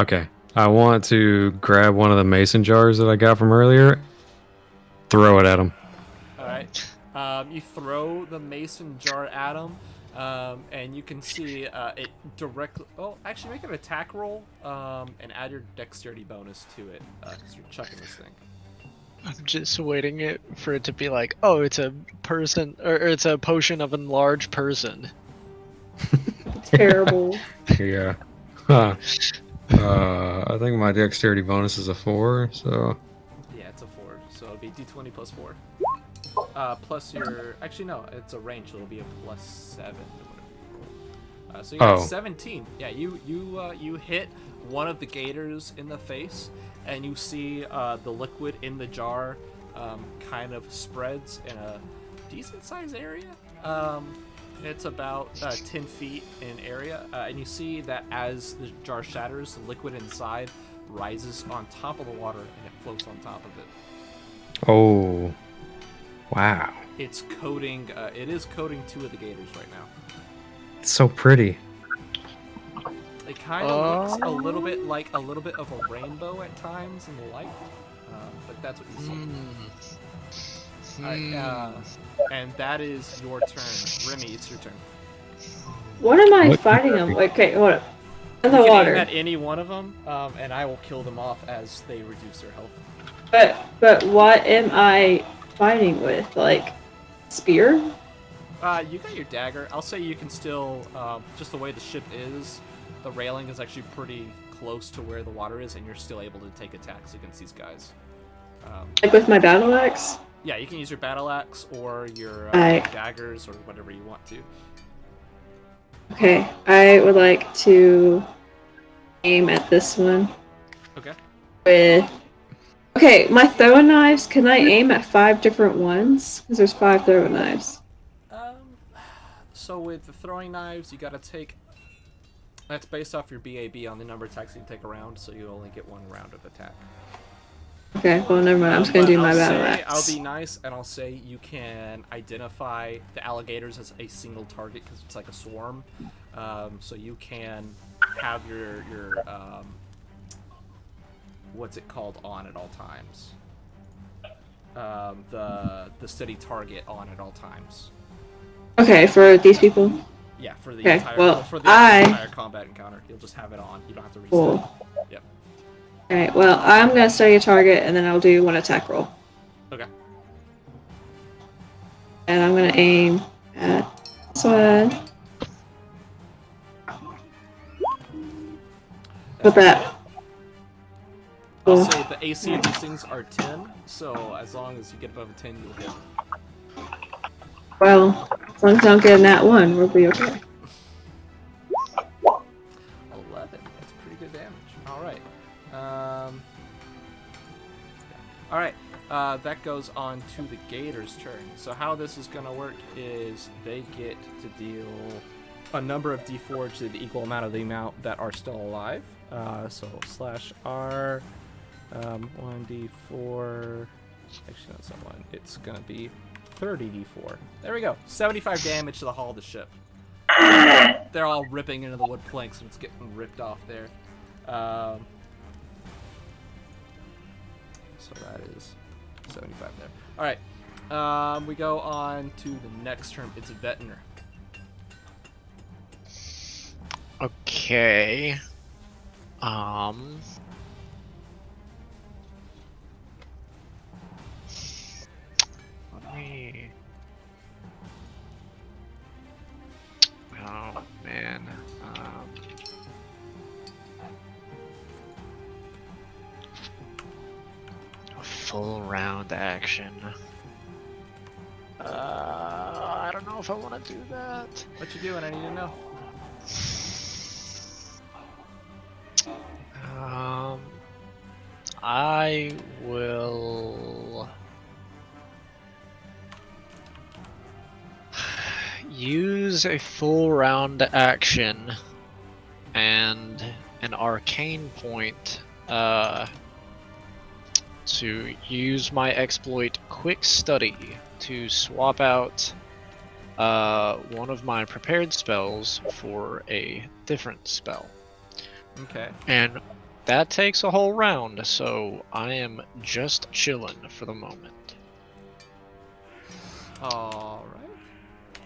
Okay. I want to grab one of the mason jars that I got from earlier, throw it at him. All right. You throw the mason jar at him, and you can see it directly. Oh, actually, make an attack roll, and add your dexterity bonus to it because you're chucking this thing. I'm just waiting for it to be like, oh, it's a person, or it's a potion of enlarged person. Terrible. Yeah. Huh. I think my dexterity bonus is a 4, so Yeah, it's a 4, so it'll be d20 plus 4. Plus your actually no, it's a range, so it'll be a plus 7 or whatever you roll. So you got 17. Yeah, you hit one of the gators in the face, and you see the liquid in the jar kind of spreads in a decent sized area. It's about 10 feet in area, and you see that as the jar shatters, the liquid inside rises on top of the water and it floats on top of it. oh, wow, It's coating. It is coating 2 of the gators right now. it's so pretty. It kind of looks a little bit like a little bit of a rainbow at times in the light, but that's what you see. Alright, and that is your turn. Remy, it's your turn. What am I What? fighting them? Okay, hold up. In the You can water. aim at any one of them, and I will kill them off as they reduce their health. But what am I fighting with? Like, spear? You got your dagger. I'll say you can still, just the way the ship is, the railing is actually pretty close to where the water is, and you're still able to take attacks against these guys. Like with my battle axe? Yeah, you can use your battle axe or your Alright. daggers or whatever you want to. Okay, I would like to aim at this one Okay. with... Okay, my throwing knives, can I aim at 5 different ones? Because there's 5 throwing knives. So with the throwing knives, you gotta take... That's based off your BAB on the number of attacks you can take a round, so you only get 1 round of attack. Okay, well, never mind. I'm just gonna But do my I'll battle say- axe. I'll be nice, and I'll say you can identify the alligators as a single target because it's like a swarm. So you can have your what's it called on at all times. The steady target on at all times. Okay, for these people? Yeah, for the Okay, entire well, for the I- entire combat encounter, you'll just have it on. You don't have to reset. Cool. Yep. Alright, well, I'm gonna study a target and then I'll do 1 attack roll. Okay. And I'm gonna aim at this one. With that. I'll Cool. say the AC of these things are 10, so as long as you get above a 10, you'll hit. Well, as long as I don't get in that one, we'll be okay. 11. That's pretty good damage. All right. All right. That goes on to the Gators' turn. So how this is gonna work is they get to deal a number of D4 to the equal amount of the amount that are still alive. So /R, 1d4. Actually, that's not 1. It's gonna be 30d4. There we go. 75 damage to the hull of the ship. They're all ripping into the wood planks and it's getting ripped off there. So that is 75 there. Alright. We go on to the next term. It's Vetner. Okay. Let me. Oh man. A full round action. I don't know if I want to do that. What you doing? I need to know. I will use a full round action and an arcane point to use my exploit Quick Study to swap out one of my prepared spells for a different spell. Okay. And that takes a whole round, so I am just chilling for the moment. All right.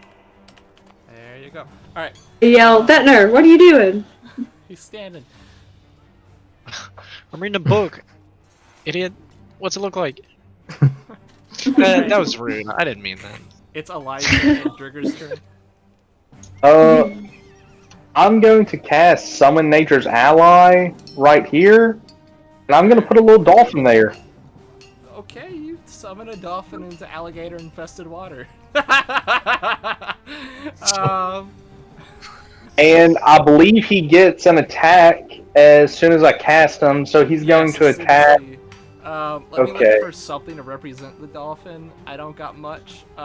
There you go. All right. He yelled, Ventnor, what are you doing? He's standing. I'm reading a book. Idiot. What's it look like? That was rude. I didn't mean that. It's Elijah and Drigger's turn. I'm going to cast Summon Nature's Ally right here, and I'm going to put a little dolphin there. Okay, you summon a dolphin into alligator-infested water. And I believe he gets an attack as soon as I cast him, so he's going to attack. CC. Let me Okay. look for something to represent the dolphin. I don't got much. Can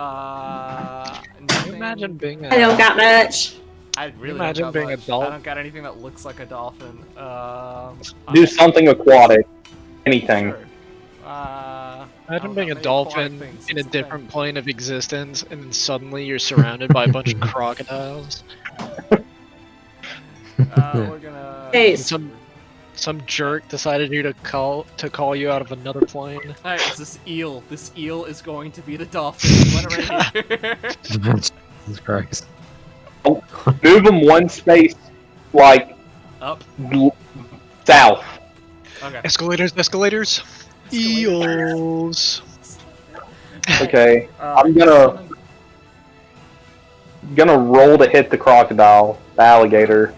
you Nothing. imagine being a... I don't got much. I really imagine don't got being a much. I dolphin? don't got anything that looks like a dolphin. Do something aquatic. Anything. Sure. I Imagine don't being a got many aquatic dolphin things, in a that's the thing. different plane of existence, and then suddenly you're surrounded by a bunch of crocodiles. We're gonna. Hey, Some jerk decided to call you out of another plane. Alright, it's this eel. This eel is going to be the dolphin. Put it right here. Jesus Christ. Move him one space, like, Up. south. Okay. Escalators, escalators! Eels! Okay. I'm summon- gonna roll to hit the crocodile, the alligator.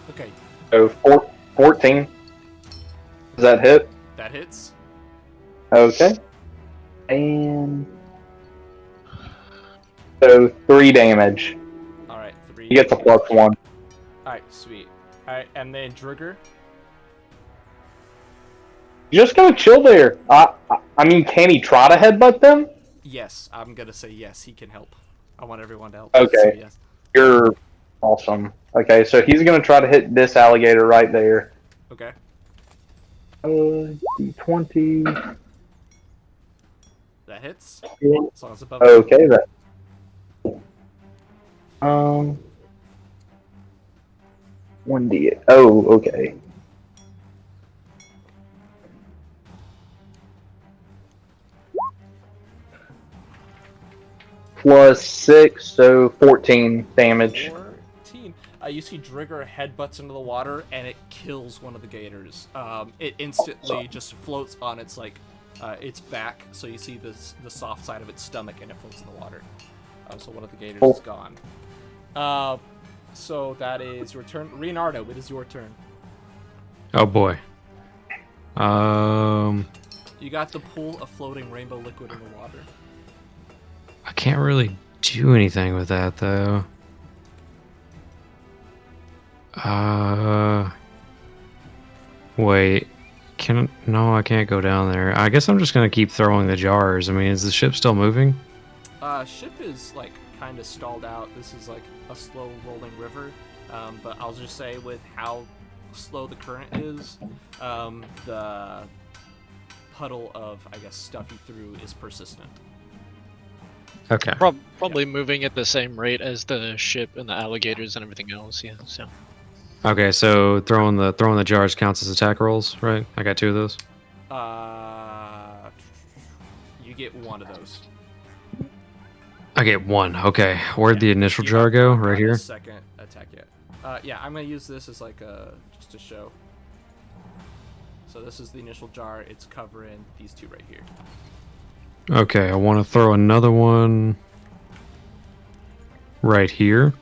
Okay, So 14. Does that hit? that hits. Okay. And so 3 damage. Alright, 3. He gets a +1. Alright, sweet. Alright, and then Drigger. You're just gonna chill there. I mean, can he try to headbutt them? Yes, I'm gonna say yes, he can help. I want everyone to help. Okay. So yes. You're awesome. Okay, so he's gonna try to hit this alligator right there. Okay. D20. That hits. Yeah. As long as it's above. Okay, that. 1d. Oh, okay. +6, so 14 damage. 14. You see Drigger headbutts into the water and it kills one of the gators. It instantly just floats on its its back, so you see the soft side of its stomach and it floats in the water. So one of the gators is gone. So that is your turn. Leonardo, it is your turn. Oh boy. You got the pool of floating rainbow liquid in the water. I can't really do anything with that though. Wait. No, I can't go down there. I guess I'm just gonna keep throwing the jars. I mean, is the ship still moving? Ship is kind of stalled out. This is a slow rolling river, but I'll just say with how slow the current is, the puddle of stuff you threw is persistent. Okay. Probably moving at the same rate as the ship and the alligators and everything else, yeah, so. Okay, so throwing the jars counts as attack rolls, right? I got 2 of those. You get one of those. I get 1. Okay. Where'd the initial You jar haven't go? gotten Right the here? second attack yet. Yeah, I'm gonna use this as just to show. So this is the initial jar. It's covering these 2 right here. Okay, I want to throw another one right here.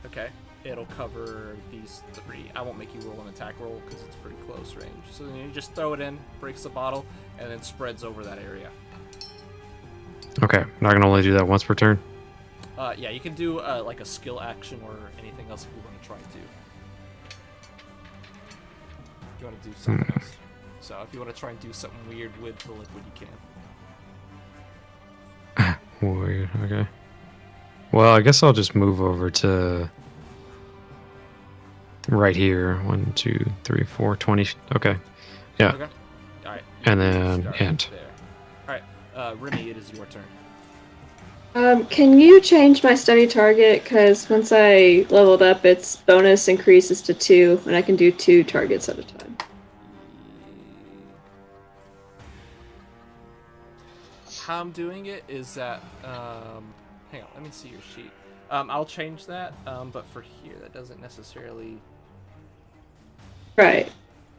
Okay, it'll cover these 3. I won't make you roll an attack roll because it's pretty close range. So then you just throw it in, breaks the bottle, and then spreads over that area. Okay, I can only do that once per turn. Yeah, you can do a skill action or anything else if you want to try to. If you want to do something else. So if you want to try and do something weird with the liquid, you can. Weird. Okay. Well, I guess I'll just move over to right here. 1, 2, 3, 4, 20. Okay. Yeah. Okay. All right. And you then start end. there. All right, Remy, it is your turn. Can you change my study target? Because once I leveled up, its bonus increases to 2, and I can do 2 targets at a time. How I'm doing it is that, hang on, let me see your sheet. I'll change that, but for here, that doesn't necessarily. Right.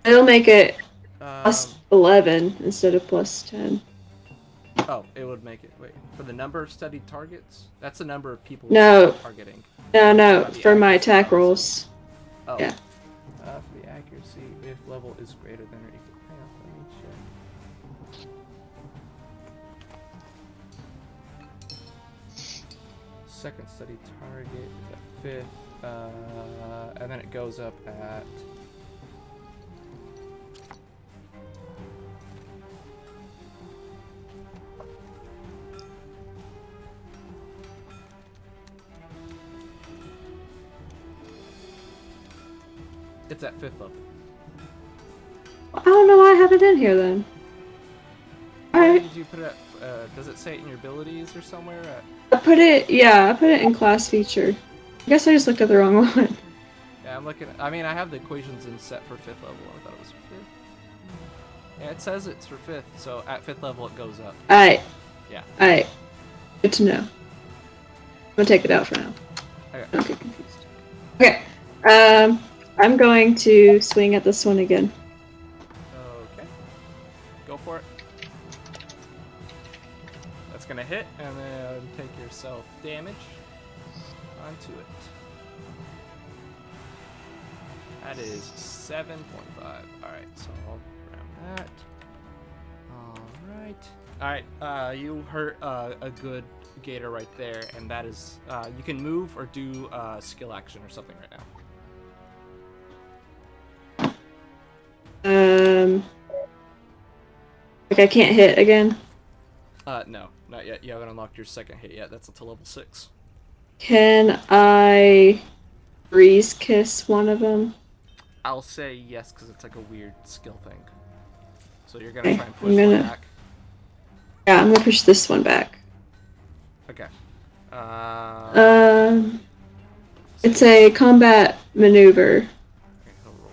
It'll make it Um, plus 11 instead of plus 10. oh, it would make it. Wait, for the number of studied targets? That's the number of people No. you're targeting. No, Not the for my accuracy attack bonus. rolls. Oh. Yeah. For the accuracy, if level is greater than or equal. Hang on, let me check. Second study target is at 5th, and then it goes up at. It's at 5th level. I don't know why I have it in here then. Why Alright. did you put it at, does it say it in your abilities or somewhere? I put it in class feature. I guess I just looked at the wrong one. Yeah, I'm looking. I mean, I have the equations in set for 5th level. I thought it was for 5th. Yeah, it says it's for 5th, so at 5th level it goes up. Alright. Yeah. Alright. Good to know. I'm gonna take it out for now. Okay. Don't get confused. Okay. I'm going to swing at this one again. Okay. Go for it. That's gonna hit, and then take yourself damage onto it. That is 7.5. Alright, so I'll grab that. Alright. Alright, you hurt a good gator right there, and that is, you can move or do skill action or something right now. Like I can't hit again. No, not yet. You haven't unlocked your second hit yet. That's up to level 6. Can I breeze kiss one of them? I'll say yes, because it's like a weird skill thing. So you're gonna Okay, try and I'm push one gonna- back. Yeah, I'm gonna push this one back. Okay. It's a combat maneuver. Okay, he'll roll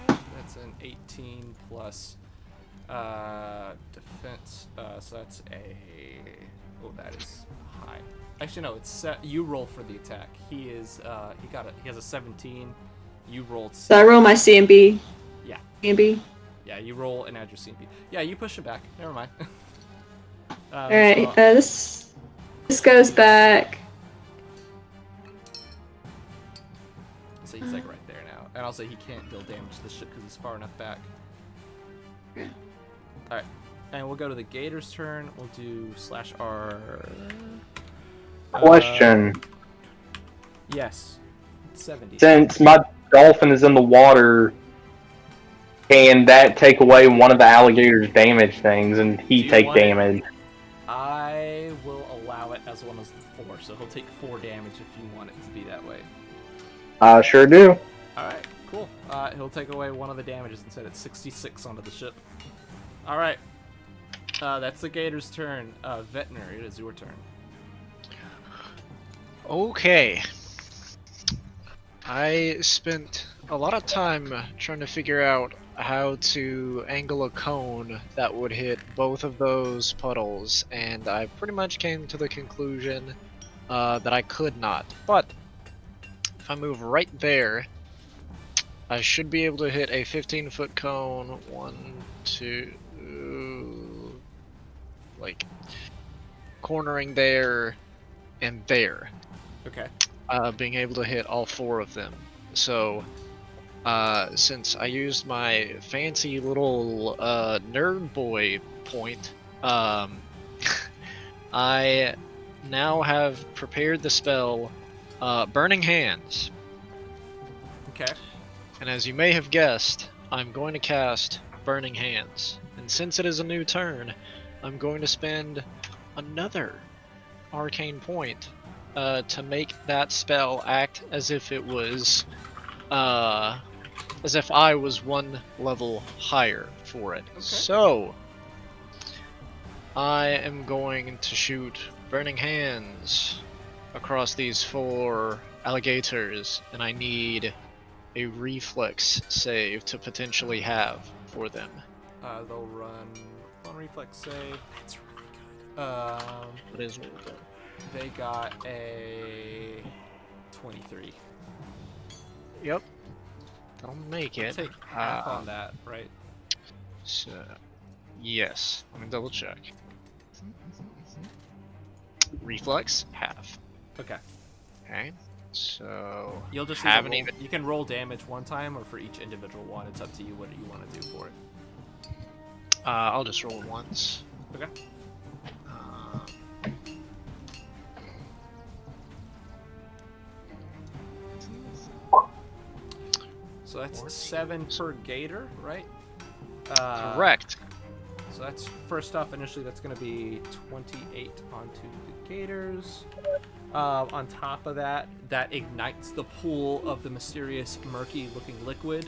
that. That's an 18 plus defense. So that's a. Oh, that is high. Actually, no. It's you roll for the attack. He is. He has a 17. You rolled. So I roll my CMB. Yeah. CMB. Yeah. You roll and add your CMP. Yeah. You push it back. Never mind. All right. This goes back. So he's like right there now, and also he can't deal damage to the ship because he's far enough back. Okay. All right, and we'll go to the Gator's turn. We'll do /R. Question: Yes, 70. Since my dolphin is in the water, can that take away one of the alligator's damage things, and Do he you take want it? damage? I will allow it as one of the 4, so he'll take 4 damage if you want it to be that way. I sure do. All right, cool. He'll take away one of the damages and set it 66 onto the ship. All right, that's the Gator's turn. Ventnor, it is your turn. Okay. I spent a lot of time trying to figure out how to angle a cone that would hit both of those puddles, and I pretty much came to the conclusion that I could not. But if I move right there, I should be able to hit a 15-foot cone. 1, 2, like cornering there and there. Okay. Being able to hit all 4 of them. So, since I used my fancy little nerd boy point, I now have prepared the spell Burning Hands. Okay. And as you may have guessed, I'm going to cast Burning Hands. And since it is a new turn, I'm going to spend another arcane point to make that spell act as if it was as if I was one level higher for it. Okay. So I am going to shoot Burning Hands across these 4 alligators, and I need a reflex save to potentially have for them. They'll run one reflex save. That's really good. What is it? They got a 23. Yep. I'll make it. Take half on that, right? So, yes. Let me double check. Reflex, half. Okay. Okay. So, You'll just haven't either roll, even. You can roll damage one time, or for each individual one. It's up to you what you want to do for it. I'll just roll it once. Okay. So that's 7 per gator, right? Correct. So that's first off. Initially, that's going to be 28 onto the gators. On top of that, that ignites the pool of the mysterious, murky-looking liquid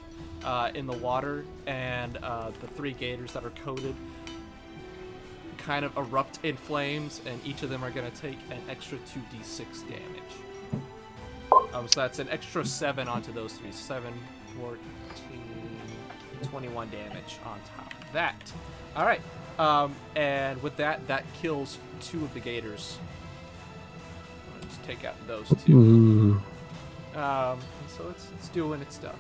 in the water, and the 3 gators that are coated kind of erupt in flames, and each of them are going to take an extra 2d6 damage. So that's an extra 7 onto those 3. 7, 14, 21 damage on top of that. All right. And with that, that kills 2 of the gators. Let's take out those 2. Ooh. So it's doing its stuff.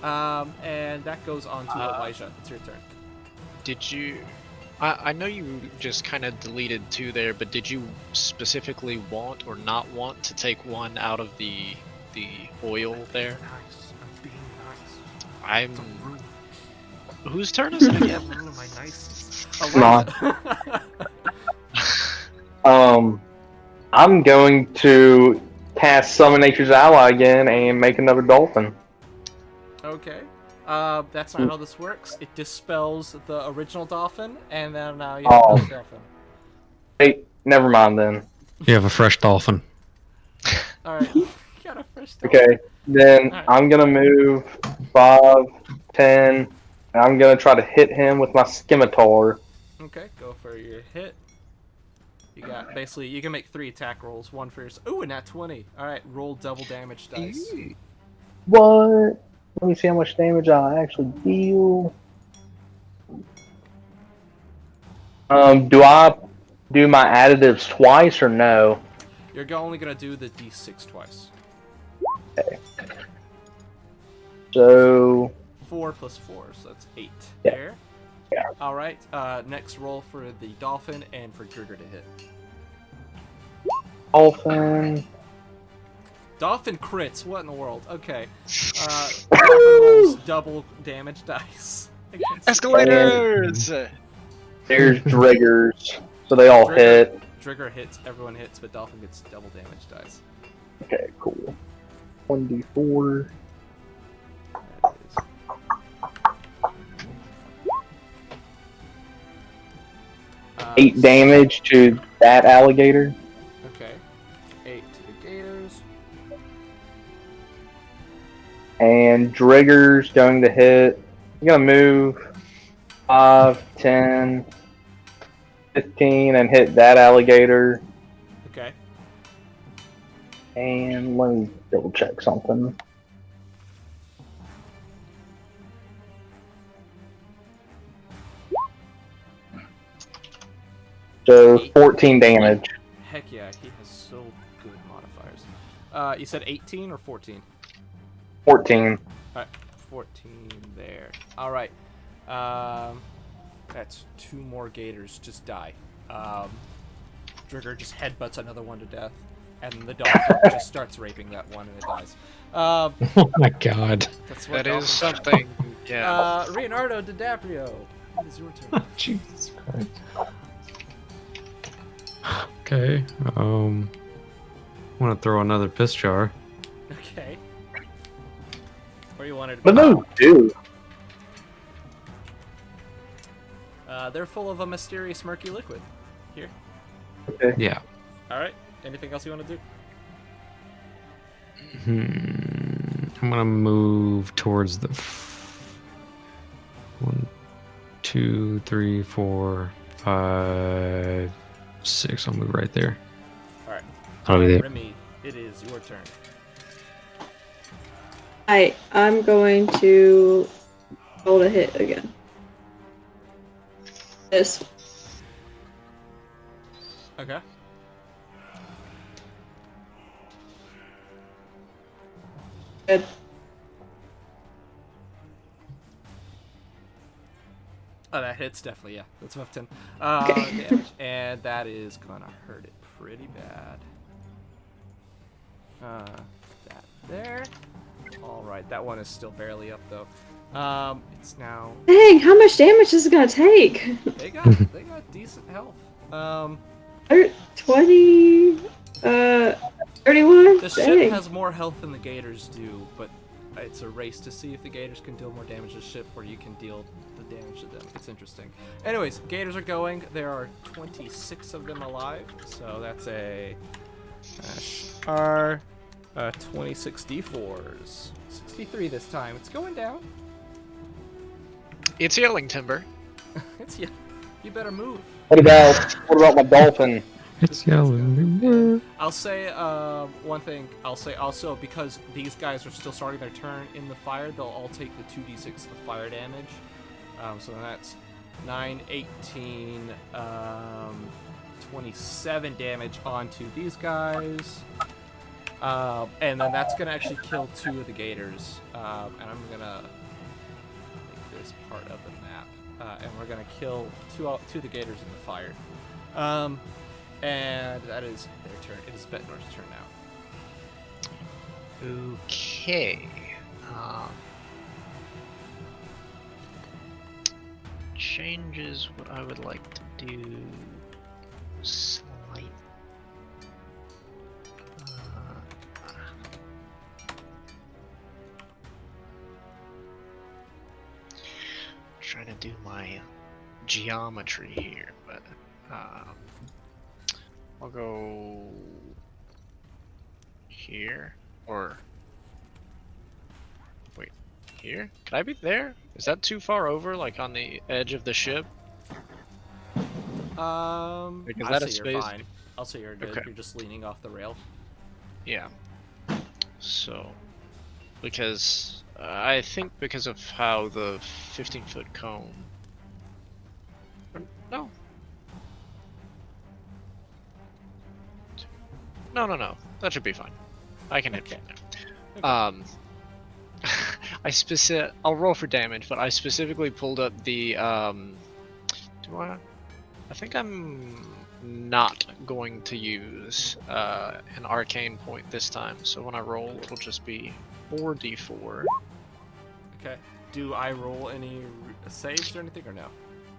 And that goes on to Elijah. It's your turn. Did you? I know you just kind of deleted 2 there, but did you specifically want or not want to take 1 out of the oil there? Nice. I'm being nice. I'm. The room. Whose turn is it again? One of my nicest. Come on. I'm going to cast Summon Nature's Ally again and make another dolphin. Okay. That's not how this works. It dispels the original dolphin, and then now you have Oh. another dolphin. Hey, never mind then. You have a fresh dolphin. All right. You got a fresh dolphin. Okay, then Alright. I'm gonna move 5, 10, and I'm gonna try to hit him with my scimitar. Okay, go for your hit. You got basically you can make 3 attack rolls, 1 for your. Ooh, and that 20. All right, roll double damage dice. What? Let me see how much damage I actually deal. Do I do my additives twice or no? You're only gonna do the d6 twice. So 4 plus 4, so that's 8. Yeah. There. Yeah. All right. Next roll for the dolphin and for Grigger to hit. dolphin. Dolphin crits. What in the world? Okay. Dolphin rolls double damage dice. Escalators. There's Driggers. So they all Drigger. hit. Drigger hits. Everyone hits, but Dolphin gets double damage dice. Okay, cool. 1d4. That is. 8 damage to that alligator. Okay. 8 to the gators. And Drigger's going to hit. I'm going to move 5, 10, 15 and hit that alligator. Okay. And let me double check something. So 14 damage. Heck yeah, he has so good modifiers. You said 18 or 14? 14. Alright, 14 there. Alright. That's 2 more gators just die. Drigger just headbutts another one to death. And the dolphin just starts raping that one and it dies. Oh my god. That's what That is dolphins do. something. Yeah. Leonardo DiCaprio. It is your turn. Jesus Christ. Okay. I want to throw another piss jar. Okay. Where you wanted to But go? no, dude. They're full of a mysterious murky liquid. Here. Okay. Yeah. All right. Anything else you want to do? I'm gonna move towards the 1, 2, 3, 4, 5, 6. I'll move right there. All right. I'll be there. Remy, it is your turn. I'm going to roll a hit again. This. Okay. Good. Oh, that hits definitely. Yeah, that's above 10. Okay. Damage, and that is gonna hurt it pretty bad. That there. All right, that one is still barely up though. It's now. Dang, how much damage is it gonna take? They got decent health. 20, 31? The ship Dang. has more health than the Gators do, but it's a race to see if the Gators can deal more damage to the ship or you can deal the damage to them. It's interesting. Anyways, Gators are going. There are 26 of them alive, so that's a R 26 D4s. 63 this time. It's going down. It's yelling timber. It's yeah. You better move. What about my dolphin? It's yelling. I'll say one thing. I'll say also, because these guys are still starting their turn in the fire, they'll all take the 2d6 of fire damage. So that's 9, 18, 27 damage onto these guys. And then that's going to actually kill 2 of the Gators. And I'm going to make this part of the map. And we're going to kill 2 of the Gators in the fire. And that is their turn. It is Vetnor's turn now. Okay. Changes what I would like to do. Slight. Trying to do my geometry here, but I'll go here or wait, here? Can I be there? Is that too far over, like on the edge of the ship? Because I'll that say is you're space- fine. I'll say you're good. Okay. You're just leaning off the rail. Yeah. So, because I think because of how the 15-foot cone. No. No. That should be fine. I can hit Okay. from there. I'll roll for damage, but I specifically pulled up the do I think I'm not going to use an arcane point this time, so when I roll it'll just be 4d4. Okay. Do I roll any saves or anything or no?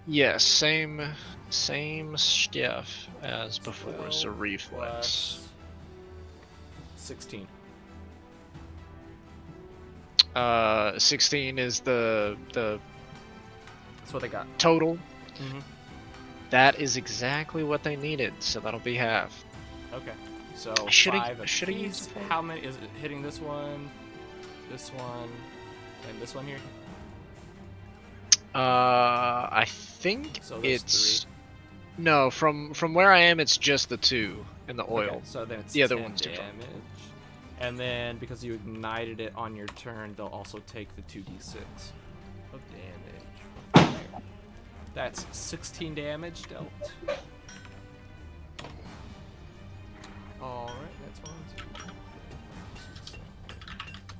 Yes, same stuff as before, so 12 reflex. plus 16. 16 is the That's what they got. total. Mm-hmm. That is exactly what they needed, so that'll be half. Okay. So I shoulda- 5 I shoulda apiece. used the How many is it hitting this one, and this one here? I think So there's it's no, from where I am, it's just the 2 and the oil. Okay, so then it's The other 10 one's different. damage. And then because you ignited it on your turn, they'll also take the 2d6 of damage. That's 16 damage dealt. Alright, that's 1, 2, 3, 4,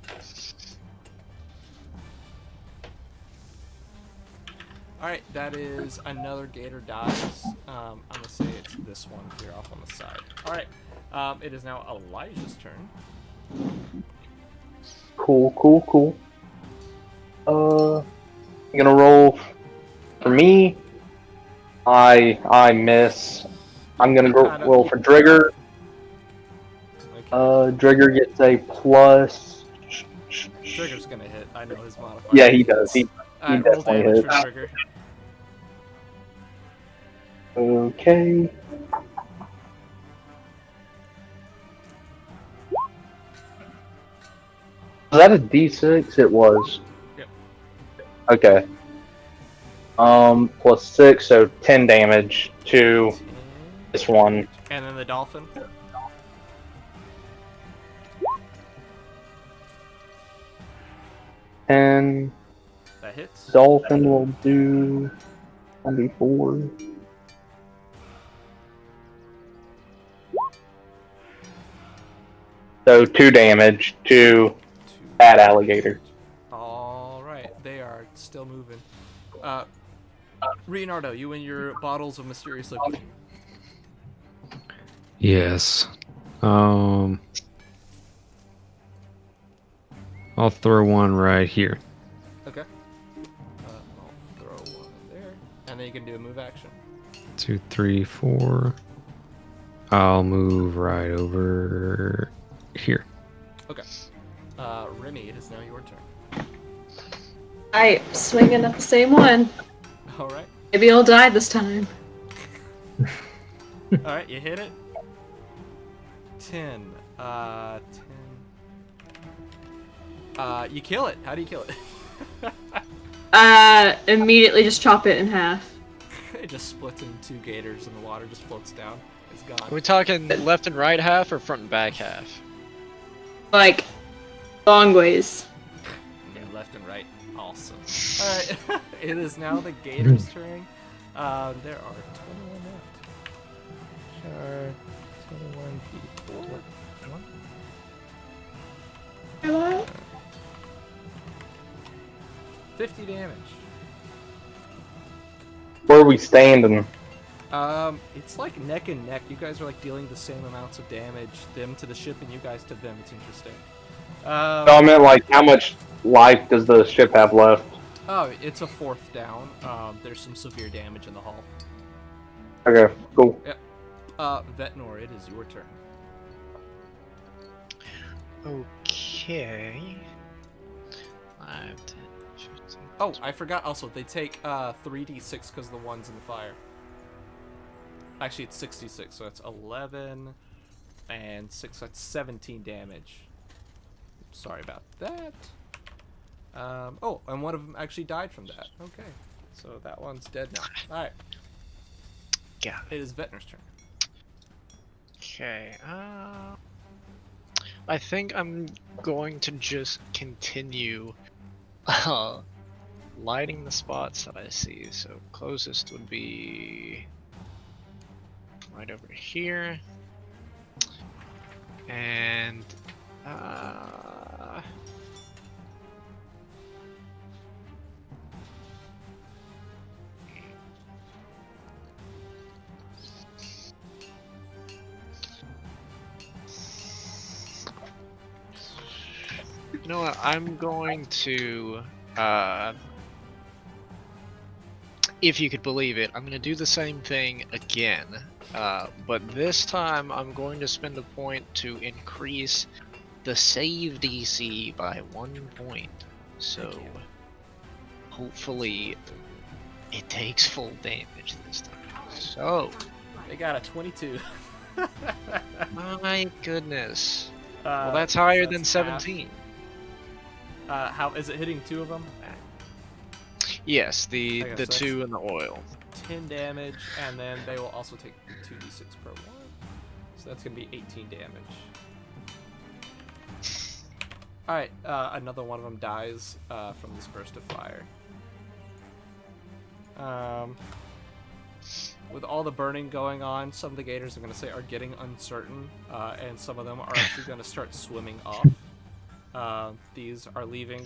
5, 6, 7. Alright, that is another Gator dies. I'm gonna say it's this one here off on the side. Alright, it is now Elijah's turn. Cool. I'm gonna roll. For me, I miss. I'm gonna go roll for Drigger. Okay. Drigger gets a plus. Trigger's gonna hit. I know his modifier. Yeah, he does. He Alright, roll definitely damage hits. for Trigger. Okay. Was that a D6? It was. Yep. Okay. Plus 6, so 10 damage to 10. this one. And then the dolphin. And That hits. Dolphin will do 24. So 2 damage to Two. that alligator. All right, they are still moving. Leonardo, you and your bottles of mysterious liquid. Yes. I'll throw one right here. Okay. I'll throw one in there, and then you can do a move action. 2, 3, 4. I'll move right over here. Okay. Remy, it is now your turn. I swinging at the same one. All right. Maybe I'll die this time. All right, you hit it. 10. 10. You kill it. How do you kill it? Immediately just chop it in half. It just splits in two gators, and the water just floats down. It's Are gone. we talking left and right half or front and back half? Like, long ways. Yeah, left and right. Awesome. All right. It is now the gators' turn. There are 21 left. Sure. 21 people. 50 damage. Where are we standing? It's like neck and neck. You guys are like dealing the same amounts of damage. Them to the ship and you guys to them. It's interesting. No, I meant like how much life does the ship have left? Oh, it's a fourth down. There's some severe damage in the hull. Okay, cool. Vetnor, it is your turn. Okay. 5, 10, 15. Oh, I forgot also, they take 3d6 because the one's in the fire. Actually, it's 66, so it's 11 and 6, so that's 17 damage. Sorry about that. Oh, and one of them actually died from that. Okay, so that one's dead now. Alright, Yeah. it is Vetnor's turn. Okay. I think I'm going to just continue lighting the spots that I see. So closest would be right over here. And you know what? I'm going to, if you could believe it, I'm going to do the same thing again. But this time I'm going to spend a point to increase the save DC by 1 point. So hopefully it takes full damage this time. So, They got a 22. my goodness. Well, that's higher than half. 17. How is it hitting two of them? Yes, the Okay, so 2 and the oil. 10 damage, and then they will also take 2d6 per one. So that's going to be 18 damage. Alright, another one of them dies from this burst of fire. With all the burning going on, some of the gators, I'm going to say, are getting uncertain, and some of them are actually going to start swimming off. These are leaving,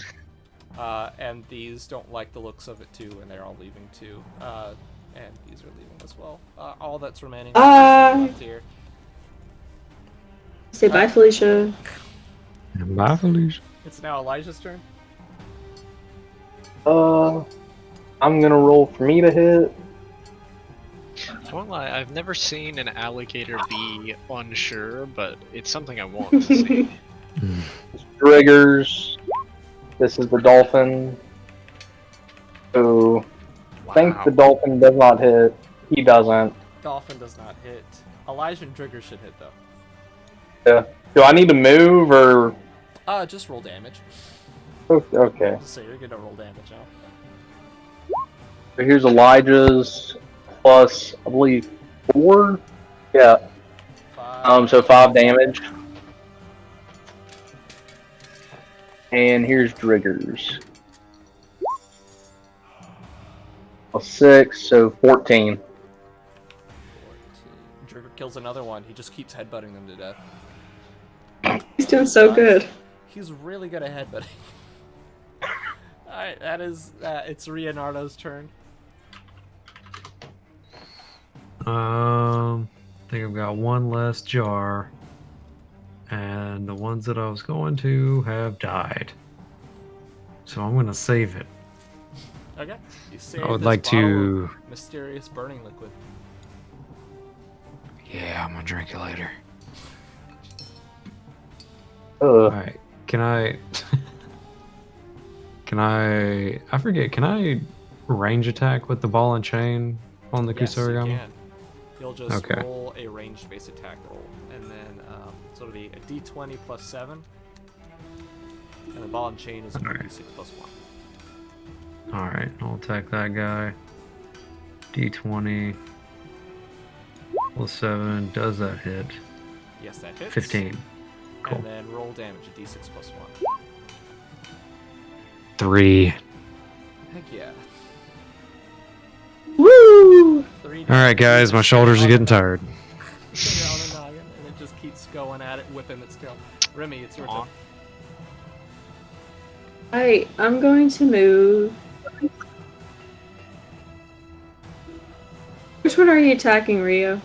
and these don't like the looks of it too, and they're all leaving too. And these are leaving as well. All that's remaining is left here. Say bye, Felicia. Bye, Felicia. It's now Elijah's turn. I'm gonna roll for me to hit. I won't lie, I've never seen an alligator be unsure, but it's something I want to see. Triggers. This is the dolphin. So, I think the dolphin does not hit. He doesn't. Dolphin does not hit. Elijah and Drigger should hit though. Yeah. Do I need to move or? Just roll damage. Okay. So you're gonna roll damage now. So here's Elijah's plus, I believe, 4. Yeah. 5. So 5 damage. And here's Drigger's. Plus 6, so 14. 14. Drigger kills another one. He just keeps headbutting them to death. He's doing so good. He's really good at headbutting. Alright, that is it's Leonardo's turn. I think I've got one less jar, and the ones that I was going to have died. So I'm gonna save it. Okay. You save I would this like bottle to. of mysterious burning liquid. Yeah, I'm gonna drink it later. Ugh. Alright, can I. Can I. I forget, can I range attack with the ball and chain on the Yes, you Kusarigama? can. You'll just Okay. roll a ranged base attack roll, and then so it'll be a d20 plus 7, and the ball and chain is a Alright. d6 plus 1. Alright, I'll attack that guy. D20 plus 7. Does that hit? Yes, that hits. 15. Cool. And then roll damage, a d6 plus 1. 3. Heck yeah. Woo! 3 Alright, guys, my shoulders are getting tired. You're on the noggin, and it just keeps going at it, whipping its tail. Remy, it's your turn. Alright, I'm going to move. Which one are you attacking, Rio?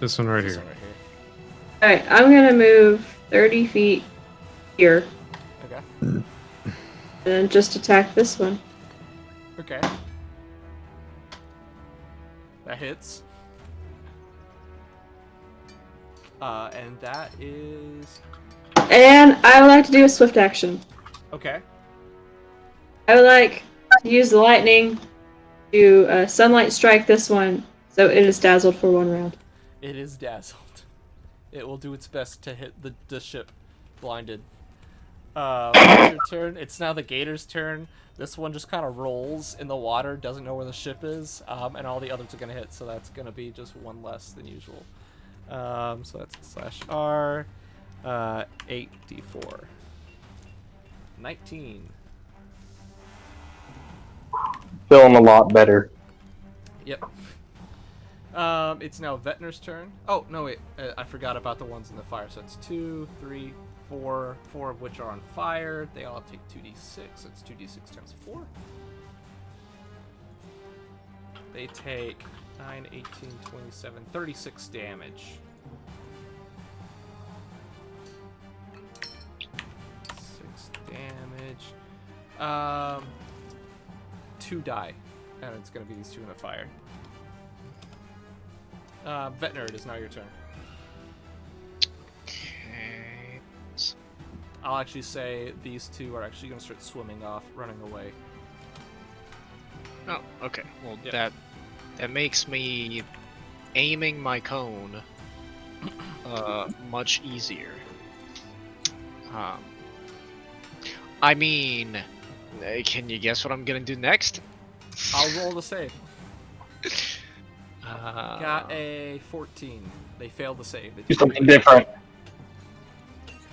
This one right This here. one right here. Alright, I'm gonna move 30 feet here. Okay. And then just attack this one. Okay. That hits. And that is And I would like to do a swift action. okay. I would like to use the lightning to sunlight strike this one so it is dazzled for 1 round. It is dazzled. It will do its best to hit the ship blinded. It's your turn. It's now the gator's turn. This one just kind of rolls in the water, doesn't know where the ship is, and all the others are going to hit, so that's going to be just 1 less than usual. So that's /R, 8d4. 19. Feeling a lot better. Yep. It's now Vetner's turn. Oh, no, wait. I forgot about the ones in the fire. So it's 2, 3, 4, 4 of which are on fire. They all take 2d6. It's 2d6 times 4. They take 9, 18, 27, 36 damage. 6 damage. 2 die. And it's going to be these 2 in the fire. Vetner, it is now your turn. Okay. I'll actually say these 2 are actually going to start swimming off, running away. Oh, okay. Well, Yep. that makes me aiming my cone much easier. I mean, can you guess what I'm gonna do next? I'll roll the save. Uh, Got a 14. They failed the save. They Do took something 3. different.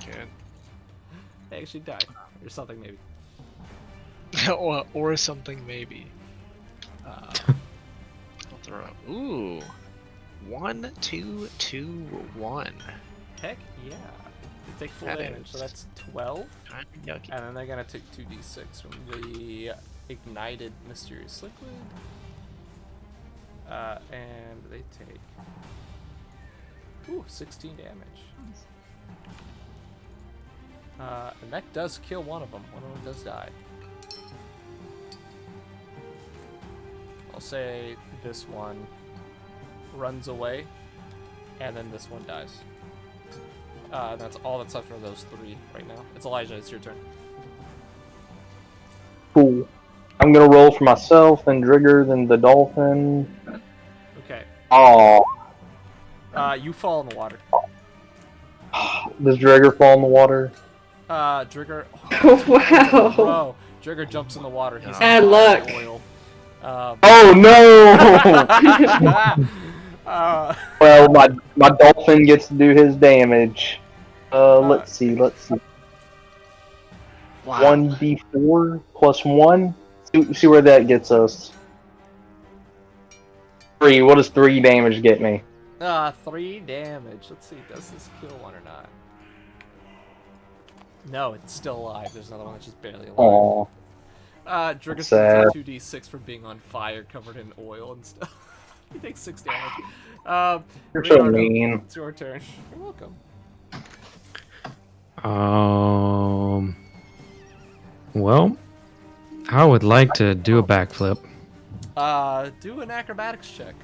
Okay. They actually died. Or something, maybe. or something maybe. I'll throw up. Ooh, 1, 2, 2, 1. Heck yeah. They take full That damage, so is- that's 12. Kinda yucky. And then they're going to take 2d6 from the ignited mysterious liquid. And they take 16 damage. And that does kill one of them. One of them does die. I'll say this one runs away, and then this one dies. That's all that's left of those 3 right now. It's Elijah. It's your turn. Cool. I'm gonna roll for myself and Drigger, then the dolphin. Oh, You fall in the water. does Drigger fall in the water? Drigger. Wow. Bro, Drigger jumps in the water. He's on Bad fire luck. and oil. Oh no! uh, Well, my dolphin gets to do his damage. Let's see. Wow. 1d4 plus 1. See where that gets us. 3. What does 3 damage get me? 3 damage. Let's see, does this kill one or not? No, it's still alive. There's another one that's just barely alive. Aw. Drigger's Sad. 2d6 for being on fire, covered in oil and stuff. He takes 6 damage. You're so Leonardo, mean. it's your turn. You're welcome. Well, I would like to do a backflip. Do an acrobatics check.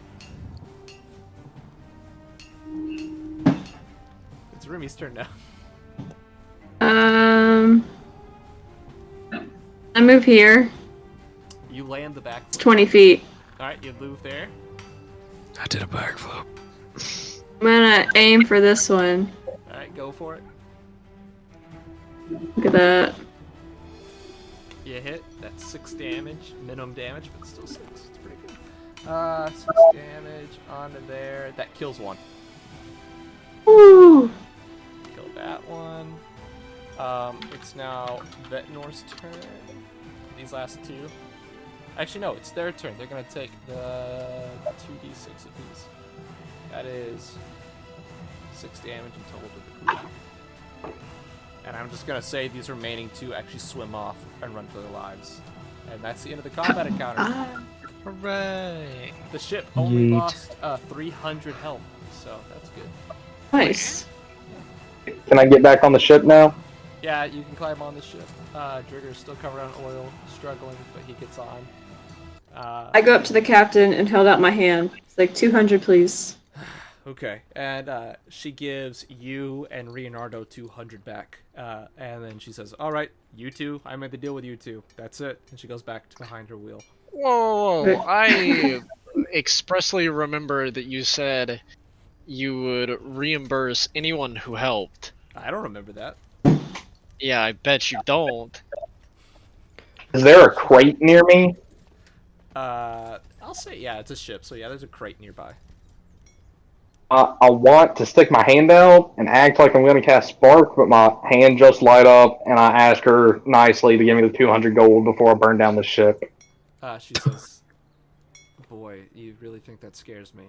It's Rumi's turn now. I move here. You land the back. It's 20 feet. Alright, you move there. I did a backflip. I'm gonna aim for this one. Alright, go for it. Look at that. You hit. That's 6 damage. Minimum damage, but still 6. It's pretty good. 6 damage onto there. That kills one. Woo! Kill that one. It's now Vetnor's turn. These last 2. Actually, no, it's their turn. They're gonna take the 2d6 apiece. That is 6 damage in total to the creature. And I'm just gonna say these remaining 2 actually swim off and run for their lives. And that's the end of the combat encounter. Hooray! The ship only Yeet. lost 300 health, so that's good. Nice. Can I get back on the ship now? Yeah, you can climb on the ship. Drigger's still covered in oil, struggling, but he gets on. I go up to the captain and held out my hand. It's like 200, please. Okay, and she gives you and Leonardo 200 back. And then she says, "All right, you two, I made the deal with you two. That's it." And she goes back to behind her wheel. Whoa! I expressly remember that you said you would reimburse anyone who helped. I don't remember that. Yeah, I bet you don't. Is there a crate near me? I'll say, yeah, it's a ship, so yeah, there's a crate nearby. I want to stick my hand out and act like I'm going to cast Spark, but my hand just light up, and I ask her nicely to give me the 200 gold before I burn down the ship. She says, "Boy, you really think that scares me?"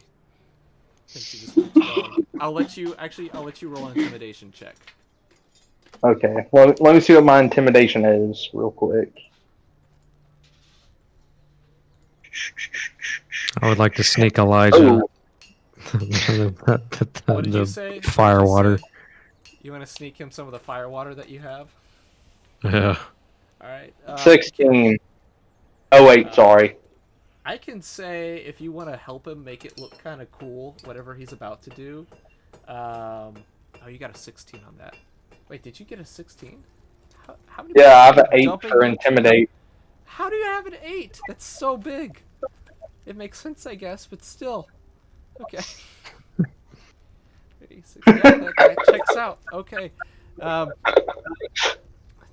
And she just keeps going. I'll let you roll an intimidation check. Okay, let me see what my intimidation is real quick. I would like to sneak Elijah. Oh, What did you say? Fire water. You want to sneak him some of the fire water that you have? Yeah. Alright. 16. Oh, wait, sorry. I can say if you want to help him make it look kind of cool, whatever he's about to do. Oh, you got a 16 on that. Wait, did you get a 16? How many Yeah, I have an people are 8 dumping for into- Intimidate. How do you have an 8? That's so big. It makes sense, I guess, but still. Okay. 86. Yeah, that checks out. Okay. That's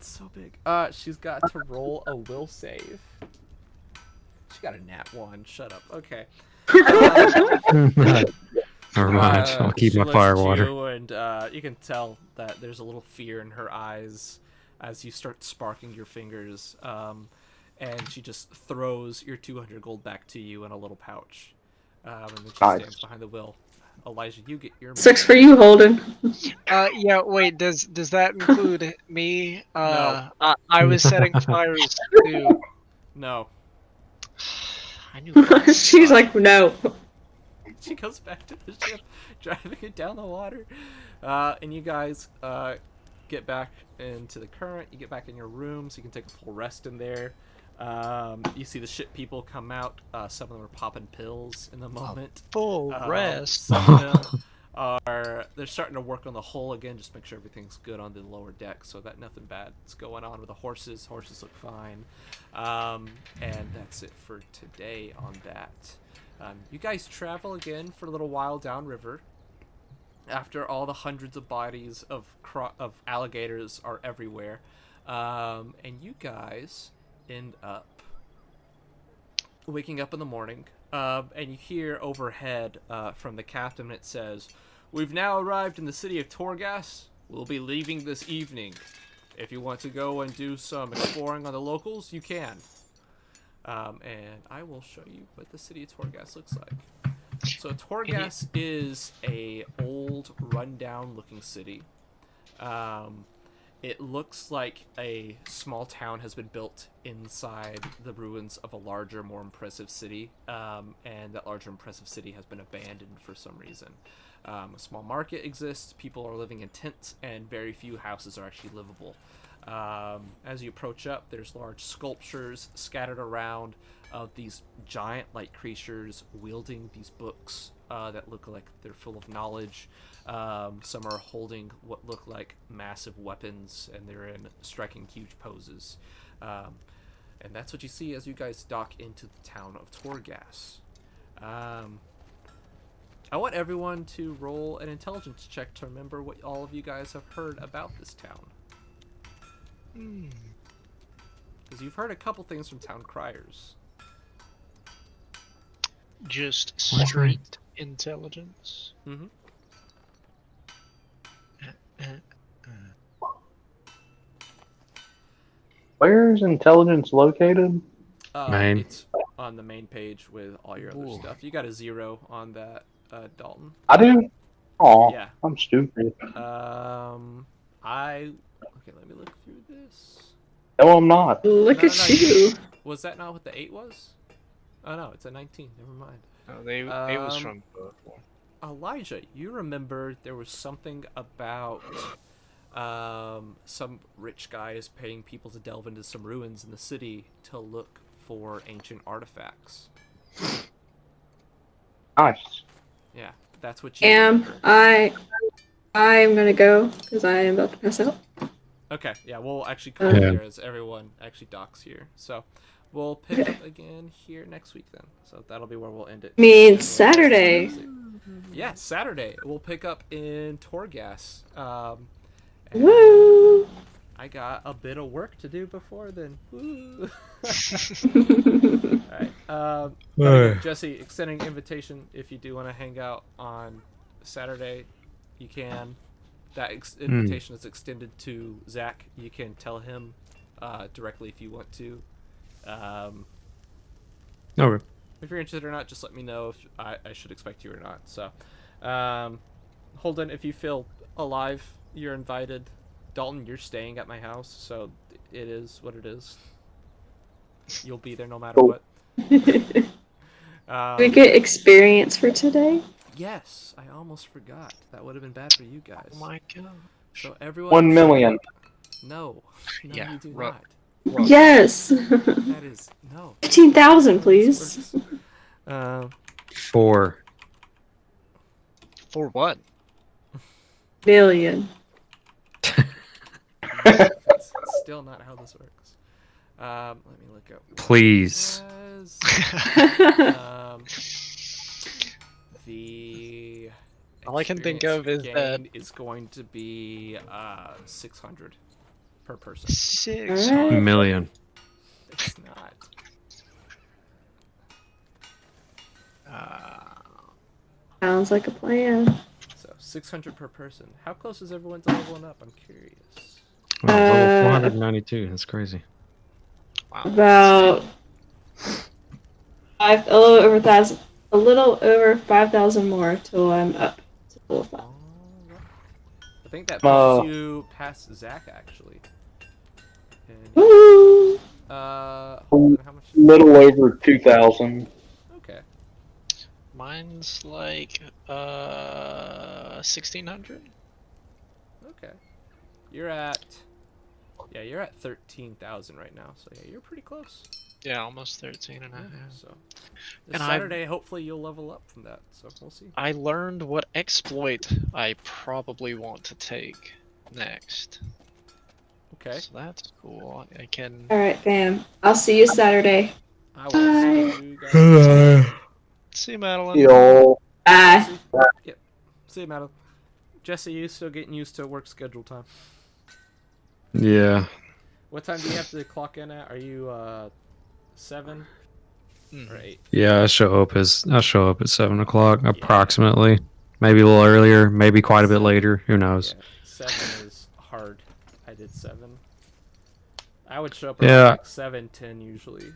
so big. She's got to roll a will save. She got a nat 1. Shut up. Okay. Never mind. I'll keep She my looks fire at water. you, and you can tell that there's a little fear in her eyes as you start sparking your fingers. And she just throws your 200 gold back to you in a little pouch. And then she stands behind the wheel. Elijah, you get your 6 for you, Holden. Yeah, wait, does that include me? No. I was setting fires too. No. I knew that. She's like, no. She goes back to the ship, driving it down the water. And you guys get back into the current. You get back in your room so you can take a full rest in there. You see the ship people come out. Some of them are popping pills in the moment. Full rest. Some of them they're starting to work on the hull again, just make sure everything's good on the lower deck so that nothing bad's going on with the horses. Horses look fine. And that's it for today on that. You guys travel again for a little while downriver. After all the hundreds of bodies of alligators are everywhere, and you guys end up waking up in the morning, and you hear overhead from the captain. It says, "We've now arrived in the city of Torghast. We'll be leaving this evening. If you want to go and do some exploring on the locals, you can." And I will show you what the city of Torghast looks like. So Torghast is a old, rundown-looking city. It looks like a small town has been built inside the ruins of a larger, more impressive city, and that larger, impressive city has been abandoned for some reason. A small market exists, people are living in tents, and very few houses are actually livable. As you approach up, there's large sculptures scattered around of these giant-like creatures wielding these books that look like they're full of knowledge. Some are holding what look like massive weapons, and they're in striking huge poses. And that's what you see as you guys dock into the town of Torghast. I want everyone to roll an intelligence check to remember what all of you guys have heard about this town. Because you've heard a couple things from town criers. Just What's straight intelligence. Mm-hmm. Where's intelligence located? Main. It's on the main page with all your other Ooh. stuff. You got a 0 on that, Dalton. I do. Aw, Yeah. I'm stupid. Okay, let me look through this. No, I'm not. Look No, at no, you. Was that not what the 8 was? Oh no, it's a 19. Never mind. It was from. Elijah, you remember there was something about some rich guy is paying people to delve into some ruins in the city to look for ancient artifacts. Nice. Yeah, that's what you remember. I'm gonna go because I am about to pass out. Okay, yeah, we'll actually call it here as everyone actually docks here. So we'll pick up again here next week then. So that'll be where we'll end it. Means Saturday. Yeah, Saturday. We'll pick up in Torghast. And Woo! I got a bit of work to do before then. Woo! Alright. But again, Jesse, extending invitation if you do want to hang out on Saturday, you can. That invitation is extended to Zach. You can tell him directly if you want to. Okay. If you're interested or not, just let me know if I should expect you or not. So, Holden, if you feel alive, you're invited. Dalton, you're staying at my house, so it is what it is. You'll be there no matter what. We get experience for today. Yes, I almost forgot. That would have been bad for you guys. Oh my god. So everyone. 1 million. No, Yeah, you do right. not. Yes. That is no. 15,000, please. 4. For what? Million. That's still not how this works. Let me look up. Please. The All I can think of is that is going to be 600 per person. 6. Alright. Million. It's not. Sounds like a plan. So 600 per person. How close is everyone to leveling up? I'm curious. Wow, level 492. That's crazy. Wow. About a little over 5,000 more till I'm up to level 5. Alright. I think that puts you past Zach actually. And, Woo! how much? Little over 2,000. Okay. Mine's like 1,600. Okay. You're at 13,000 right now. So yeah, you're pretty close. Yeah, almost 13 and a half. So this And Saturday, hopefully you'll level up from that. So we'll see. I learned what exploit I probably want to take next. Okay. So that's cool. I can. Alright, fam. I'll see you Saturday. I will Bye. see you guys. See you, Madeline. Yo. Bye. Yep. See you, Madeline. Jesse, you still getting used to work schedule time? Yeah. What time do you have to clock in at? Are you 7 Mhm. or 8? Yeah, I show up at 7 o'clock approximately. Maybe a little earlier, maybe quite a bit later. Who knows? Yeah, 7 is hard. I did 7. I would show up around Yeah. like 7:10 usually.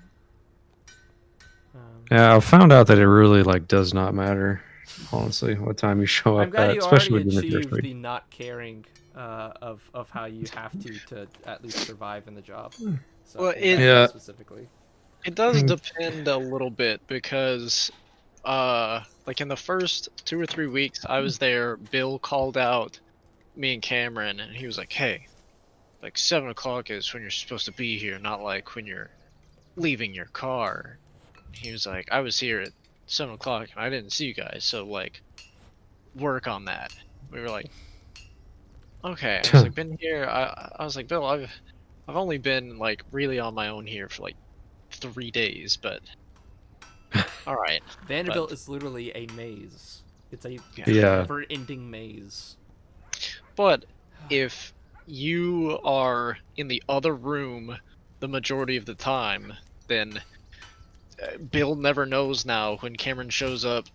Yeah, I found out that it really like does not matter, honestly, what time you show I'm up glad at, you especially already within the first achieved week. the not caring of how you have to at least survive in the job. So Well, in that Yeah. case specifically. It does depend a little bit because, like in the first 2 or 3 weeks I was there, Bill called out me and Cameron, and he was like, "Hey, like 7 o'clock is when you're supposed to be here, not like when you're leaving your car." He was like, "I was here at 7 o'clock and I didn't see you guys, so like, work on that." We were like, "Okay." I was like, "Been here." I was like, "Bill, I've only been like really on my own here for like 3 days, but all right." Vanderbilt is literally a maze. It's a Yeah. never-ending maze. But if you are in the other room the majority of the time, then Bill never knows now when Cameron shows up,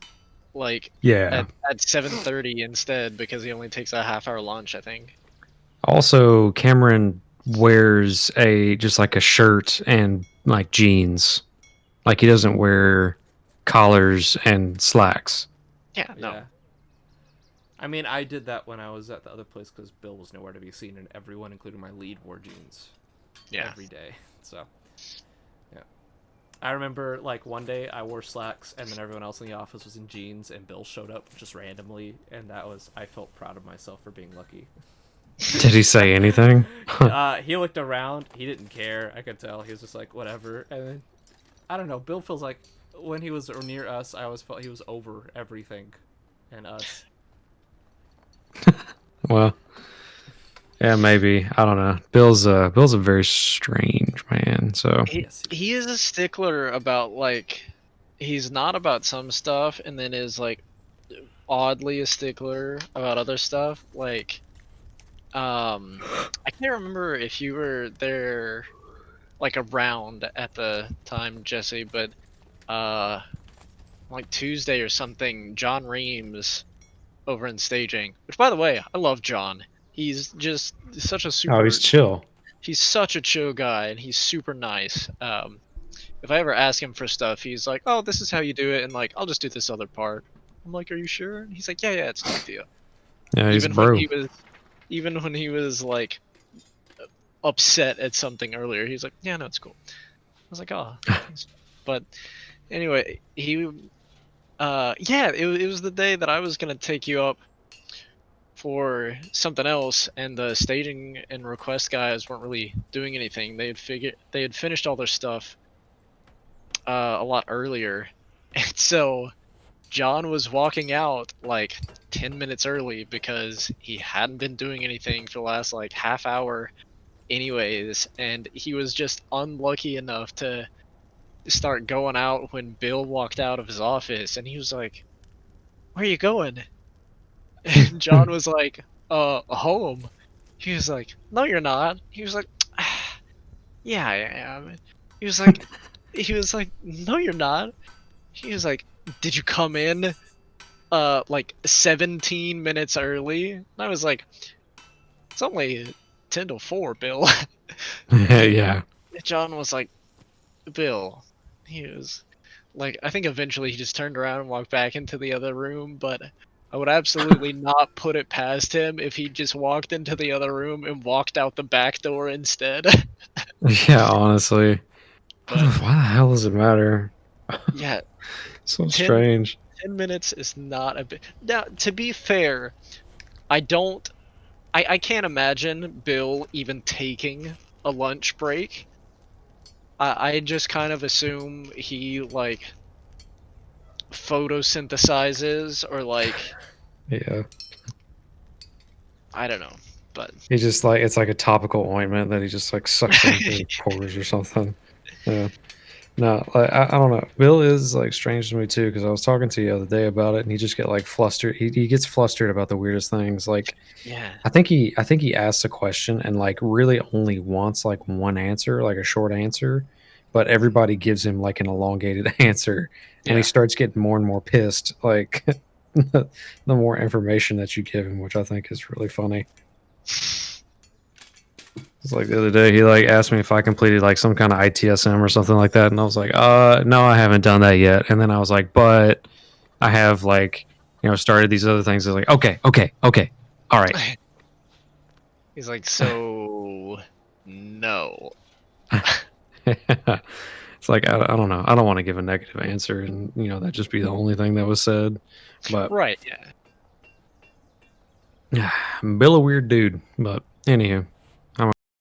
like Yeah. at 7:30 instead, because he only takes a half-hour lunch, I think. Also, Cameron wears just like a shirt and like jeans. Like he doesn't wear collars and slacks. Yeah, no. Yeah. I mean, I did that when I was at the other place because Bill was nowhere to be seen, and everyone, including my lead, wore jeans Yeah. every day. So, yeah. I remember, like, one day I wore slacks, and then everyone else in the office was in jeans, and Bill showed up just randomly, and I felt proud of myself for being lucky. Did he say anything? He looked around. He didn't care. I could tell. He was just like, whatever. And then, I don't know. Bill feels like when he was near us, I always felt he was over everything and us. Well, yeah, maybe. I don't know. Bill's a very strange man. So Yes, He is a stickler about, like, he's not about some stuff, and then is like oddly a stickler about other stuff. Like, I can't remember if you were there, like around at the time, Jesse, but like Tuesday or something, John Reams over in staging. Which, by the way, I love John. He's just such a super. he's chill. He's such a chill guy, and he's super nice. If I ever ask him for stuff, he's like, "Oh, this is how you do it," and like, "I'll just do this other part." I'm like, "Are you sure?" And he's like, "Yeah, yeah, it's no big deal." Yeah, he's Even bro. when he was like upset at something earlier, he's like, "Yeah, no, it's cool." I was like, "Oh," thanks." But anyway, yeah, it was the day that I was gonna take you up for something else, and the staging and request guys weren't really doing anything. They had finished all their stuff a lot earlier, and so John was walking out like 10 minutes early because he hadn't been doing anything for the last like half hour anyways, and he was just unlucky enough to start going out when Bill walked out of his office, and he was like, "Where are you going?" And John was like, home." He was like, "No, you're not." He was like, "Yeah, I am." He was like, "No, you're not." He was like, "Did you come in like 17 minutes early?" And I was like, "It's only 10 to 4, Bill." Yeah. John was like, "Bill." He was like, I think eventually he just turned around and walked back into the other room, but I would absolutely not put it past him if he just walked into the other room and walked out the back door instead. Yeah, honestly. But Why the hell does it matter? yeah, So 10 strange. 10 minutes is not a bit. Now, to be fair, I can't imagine Bill even taking a lunch break. I just kind of assume he like photosynthesizes, or like, Yeah. I don't know, but He just like it's like a topical ointment that he just like sucks into his pores or something. Yeah. No, like, I don't know. Bill is like strange to me too because I was talking to you the other day about it, and he just get like flustered. He gets flustered about the weirdest things. Like Yeah. I think he asks a question and like really only wants like one answer, like a short answer, but everybody gives him like an elongated answer, and he Yeah. starts getting more and more pissed. Like the more information that you give him, which I think is really funny. It's like the other day he like asked me if I completed like some kind of ITSM or something like that, and I was like, no, I haven't done that yet. And then I was like, but I have like, started these other things. It's like, okay, all right. He's like, so no. It's like I don't know. I don't want to give a negative answer, and that just be the only thing that was said. But Right. Yeah. Bill a weird dude. But anywho,